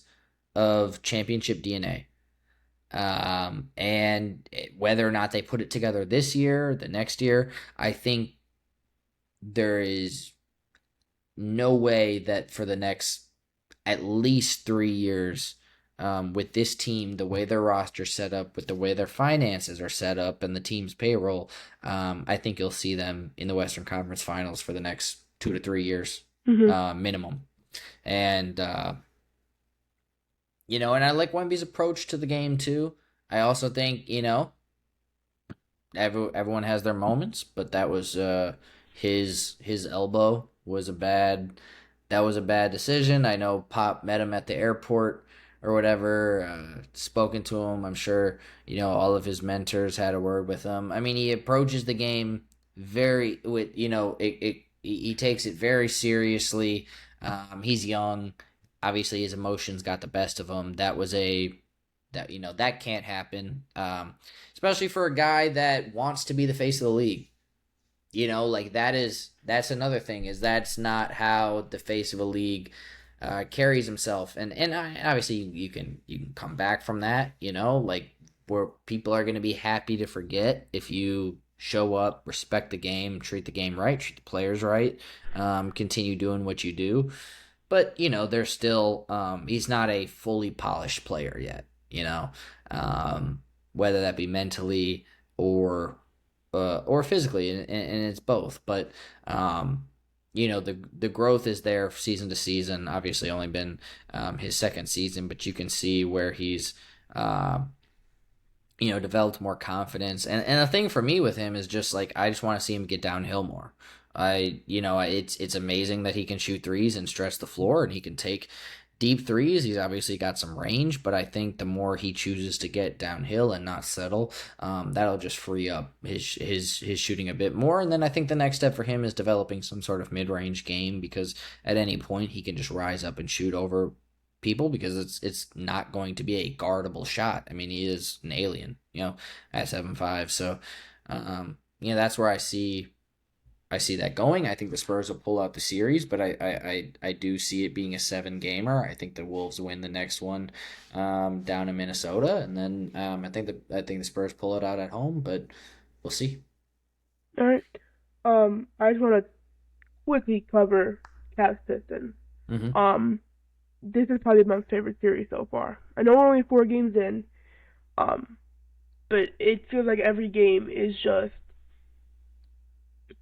of championship DNA. And whether or not they put it together this year, the next year, I think there is no way that for the next at least 3 years, with this team, the way their roster's set up, with the way their finances are set up, and the team's payroll, I think you'll see them in the Western Conference Finals for the next 2 to 3 years, minimum. And and I like Wemby's approach to the game too. I also think everyone has their moments, but that was his elbow was a bad decision. I know Pop met him at the airport or whatever, spoken to him. I'm sure all of his mentors had a word with him. I mean, he approaches the game very with he takes it very seriously. He's young. Obviously, his emotions got the best of him. That can't happen, especially for a guy that wants to be the face of the league. That's another thing, is that's not how the face of a league carries himself. And obviously you can come back from that, where people are going to be happy to forget if you show up, respect the game, treat the game right, treat the players right, continue doing what you do. but they're still he's not a fully polished player yet. Um, whether that be mentally or physically, and it's both. But the growth is there season to season. Obviously, only been his second season, but you can see where he's uh, developed more confidence. And the thing for me with him is just like I just want to see him get downhill more. It's amazing that he can shoot threes and stretch the floor, and he can take deep threes. He's obviously got some range, but I think the more he chooses to get downhill and not settle, that'll just free up his shooting a bit more. And then I think the next step for him is developing some sort of mid range game, because at any point he can just rise up and shoot over people, because it's not going to be a guardable shot. I mean, he is an alien, at 7'5". So, that's where I see that going. I think the Spurs will pull out the series, but I do see it being a 7-gamer. I think the Wolves win the next one down in Minnesota, and then I think the Spurs pull it out at home, but we'll see. All right. I just want to quickly cover Cavs Pistons. Mm-hmm. This is probably my favorite series so far. I know we're only 4 games in, but it feels like every game is just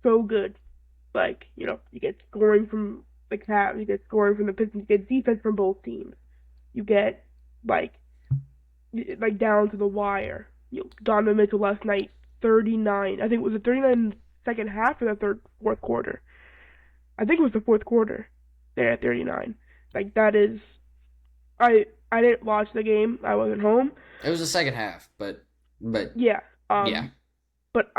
so good. Like, you get scoring from the Cavs, you get scoring from the Pistons, you get defense from both teams. You get like down to the wire. Donovan Mitchell last night, 39. I think it was the 39 second half or the fourth quarter. I think it was the fourth quarter. There at 39. Like that is, I didn't watch the game. I wasn't home. It was the second half, but yeah. Yeah. But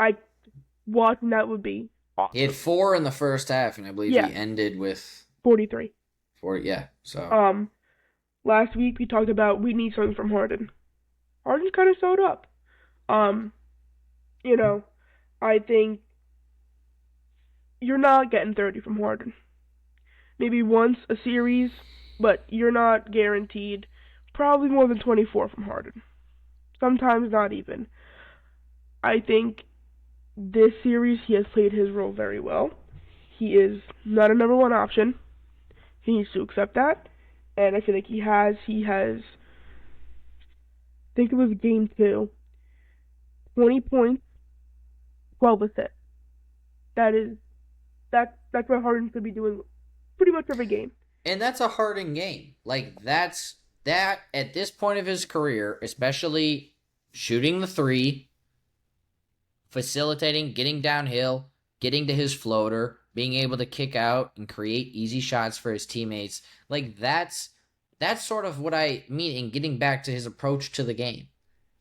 watching that would be awesome. He had 4 in the first half, and I believe he ended with 43. 40. Yeah. So last week we talked about we need something from Harden. Harden kind of showed up. I think you're not getting 30 from Harden. Maybe once a series, but you're not guaranteed probably more than 24 from Harden. Sometimes not even. I think this series he has played his role very well. He is not a number one option. He needs to accept that. And I feel like he has, I think it was game 2, 20 points, 12 assists. That's what Harden could be doing pretty much every game. And that's a Harden game. Like, that at this point of his career, especially shooting the 3, facilitating, getting downhill, getting to his floater, being able to kick out and create easy shots for his teammates. Like, that's sort of what I mean in getting back to his approach to the game.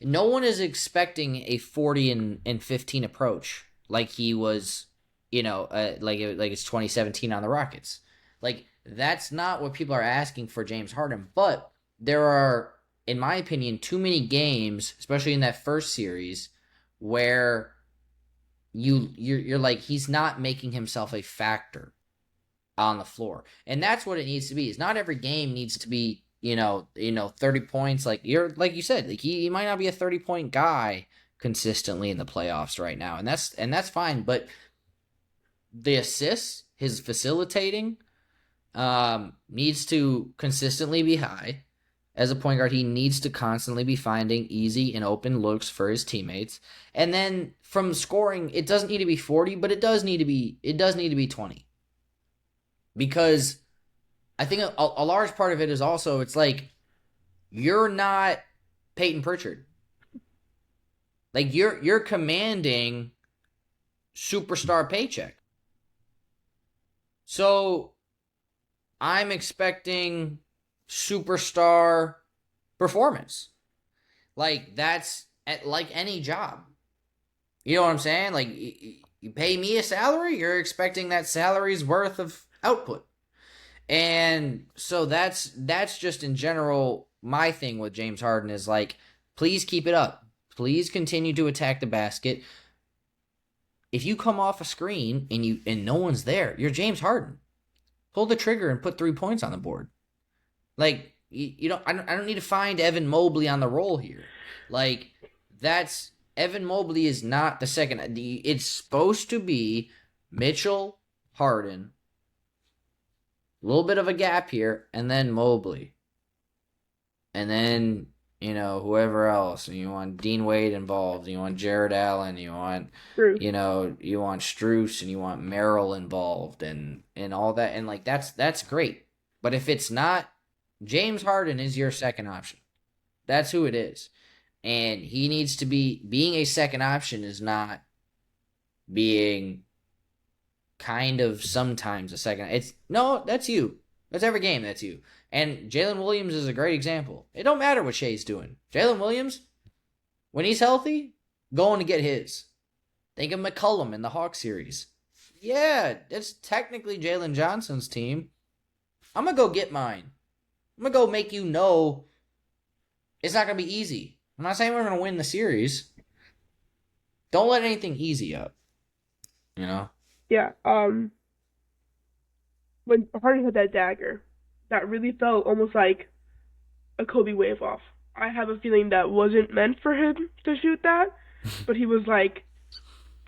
No one is expecting a 40 and 15 approach like he was, like it's 2017 on the Rockets. Like, that's not what people are asking for James Harden. But there are, in my opinion, too many games, especially in that first series, where you're like, he's not making himself a factor on the floor. And that's what it needs to be. Is not every game needs to be, 30 points. Like you said, like he might not be a 30-point guy consistently in the playoffs right now. And that's fine. But the assists, his facilitating, needs to consistently be high. As a point guard, he needs to constantly be finding easy and open looks for his teammates. And then from scoring, it doesn't need to be 40, but it does need to be 20. Because I think a large part of it is also, it's like, you're not Peyton Pritchard. Like, you're commanding superstar paycheck. So I'm expecting superstar performance. Like, that's like any job. You know what I'm saying? Like, you pay me a salary, you're expecting that salary's worth of output. And so that's just in general my thing with James Harden is like, please keep it up. Please continue to attack the basket. If you come off a screen and no one's there, you're James Harden. Pull the trigger and put 3 points on the board. Like, I don't need to find Evan Mobley on the roll here. Like, Evan Mobley is not the second. It's supposed to be Mitchell, Harden, A little bit of a gap here, and then Mobley, and then whoever else. And you want Dean Wade involved. You want Jared Allen. You want True. you want Struess, and you want Merrill involved, and all that. And like that's great. But if it's not, James Harden is your second option. That's who it is, and he needs to be. Being a second option is not being kind of sometimes a second. It's no, that's you. That's every game. That's you. And Jalen Williams is a great example. It don't matter what Shea's doing. Jalen Williams, when he's healthy, going to get his. Think of McCollum in the Hawks series. Yeah, it's technically Jalen Johnson's team. I'm gonna go get mine. I'm gonna go make you know it's not gonna be easy. I'm not saying we're gonna win the series. Don't let anything easy up. You know? Yeah. When Harden had that dagger, that really felt almost like a Kobe wave off. I have a feeling that wasn't meant for him to shoot that, but he was like,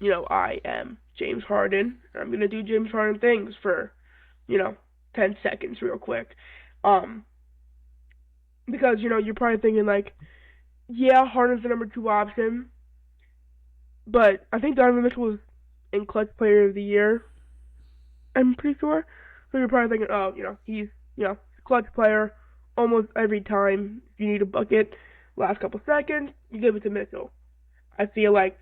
I am James Harden. I'm gonna do James Harden things for, you know, 10 seconds real quick. Um, because you're probably thinking like, yeah, Harden's the number two option, but I think Donovan Mitchell was in Clutch Player of the Year. I'm pretty sure. So you're probably thinking, oh, he's clutch player almost every time. If you need a bucket, last couple seconds, you give it to Mitchell. I feel like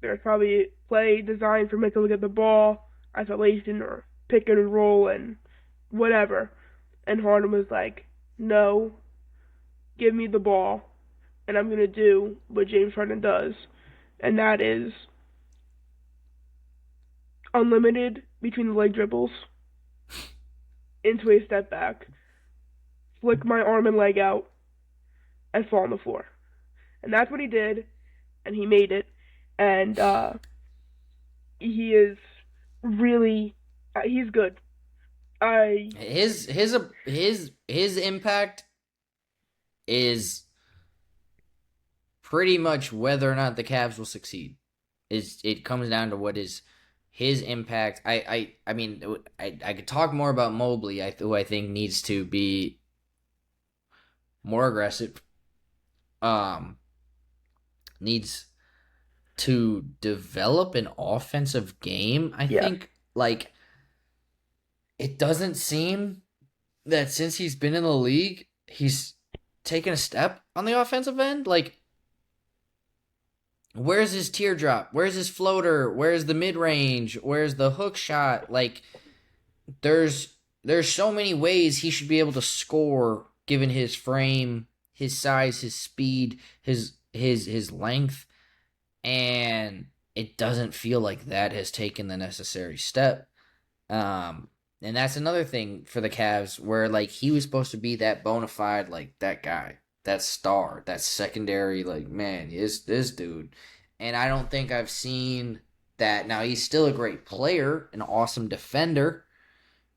there's probably a play designed for Mitchell to get the ball, isolation or pick and roll and whatever. And Harden was like, no, give me the ball, and I'm going to do what James Harden does, and that is unlimited between the leg dribbles into a step back, flick my arm and leg out, and fall on the floor. And that's what he did, and he made it. And he is really, he's good. I His impact is pretty much whether or not the Cavs will succeed. It comes down to what is his impact. I mean I could talk more about Mobley, who I think needs to be more aggressive. Needs to develop an offensive game. I yeah think like it doesn't seem that since he's been in the league, he's taken a step on the offensive end. Like, where's his teardrop? Where's his floater? Where's the mid range? Where's the hook shot? Like, there's so many ways he should be able to score given his frame, his size, his speed, his length, and it doesn't feel like that has taken the necessary step. And that's another thing for the Cavs where like he was supposed to be that bona fide like that guy, that star, that secondary like man, is this dude. And I don't think I've seen that. Now he's still a great player, an awesome defender.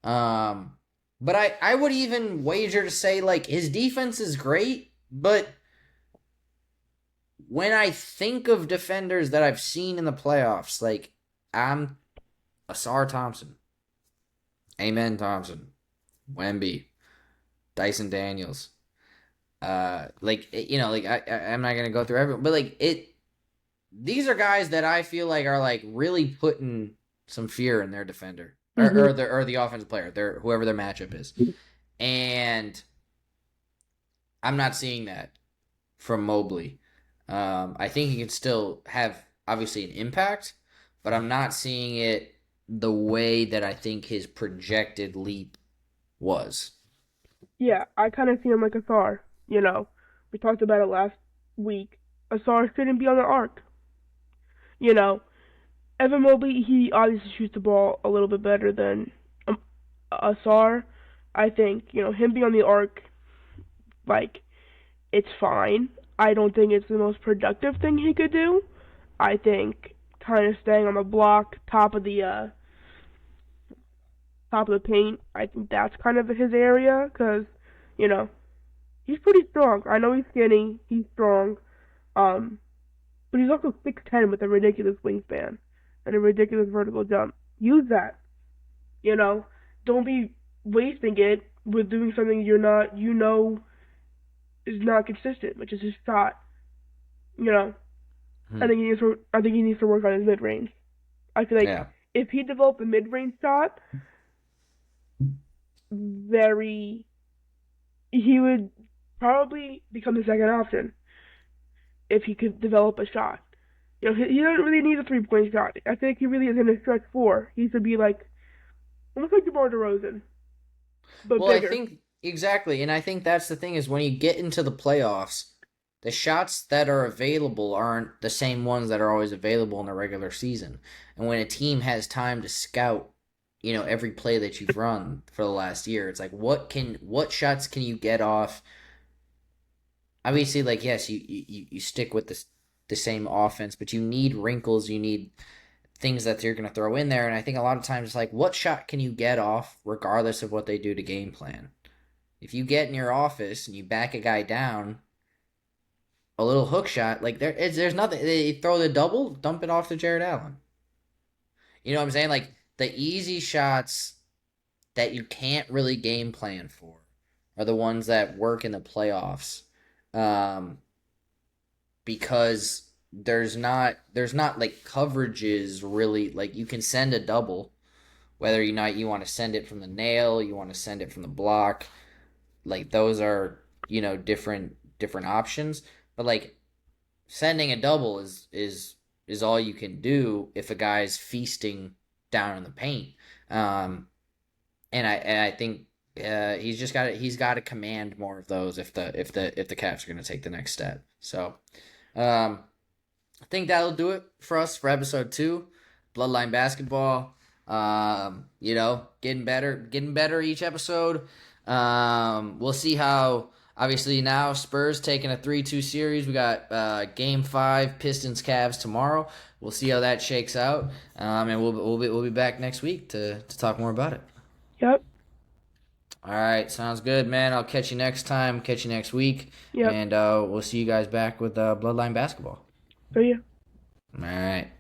But I would even wager to say like his defense is great, but when I think of defenders that I've seen in the playoffs, like I'm Asar Thompson, Amen Thompson, Wemby, Dyson Daniels. I'm not gonna go through everyone, but like it. These are guys that I feel like are like really putting some fear in their defender or the offensive player, whoever their matchup is, and I'm not seeing that from Mobley. I think he can still have obviously an impact, but I'm not seeing it the way that I think his projected leap was. Yeah, I kind of see him like Asar. We talked about it last week. Asar shouldn't be on the arc. You know, Evan Mobley, he obviously shoots the ball a little bit better than Asar. I think, him being on the arc, like, it's fine. I don't think it's the most productive thing he could do. I think kind of staying on the block, top of the paint, I think that's kind of his area, because, you know, he's pretty strong. I know he's skinny, he's strong, but he's also 6'10" with a ridiculous wingspan and a ridiculous vertical jump. Use that, you know. Don't be wasting it with doing something is not consistent, which is his shot. You know, Hmm. I think he needs to work on his mid range. I feel like Yeah. if he developed a mid range shot, very he would probably become the second option if he could develop a shot. He doesn't really need a 3 point shot. I think he really is in a stretch four. He should be like almost like DeMar DeRozan, but Well, I bigger. think exactly, and I think that's the thing is when you get into the playoffs, the shots that are available aren't the same ones that are always available in the regular season. And when a team has time to scout, every play that you've run for the last year, it's like what shots can you get off? Obviously, like yes, you stick with the same offense, but you need wrinkles, you need things that you're going to throw in there. And I think a lot of times it's like, what shot can you get off regardless of what they do to game plan? If you get in your office and you back a guy down, a little hook shot, like there's nothing. They throw the double, dump it off to Jared Allen. You know what I'm saying? Like the easy shots that you can't really game plan for are the ones that work in the playoffs, um, because there's not like coverages really. Like you can send a double, whether or not you want to send it from the nail, you want to send it from the block, like those are different options. But like sending a double is all you can do if a guy's feasting down in the paint. Um, and I think he's got to command more of those if the Cavs are going to take the next step. So um, I think that'll do it for us for episode 2, Bloodline Basketball. Getting better each episode. We'll see how. Obviously now Spurs taking a 3-2 series. We got Game 5 Pistons Cavs tomorrow. We'll see how that shakes out. And we'll be back next week to talk more about it. Yep, All right, sounds good, man. I'll catch you next time. Catch you next week, yep. and we'll see you guys back with Bloodline Basketball. So yeah. All right.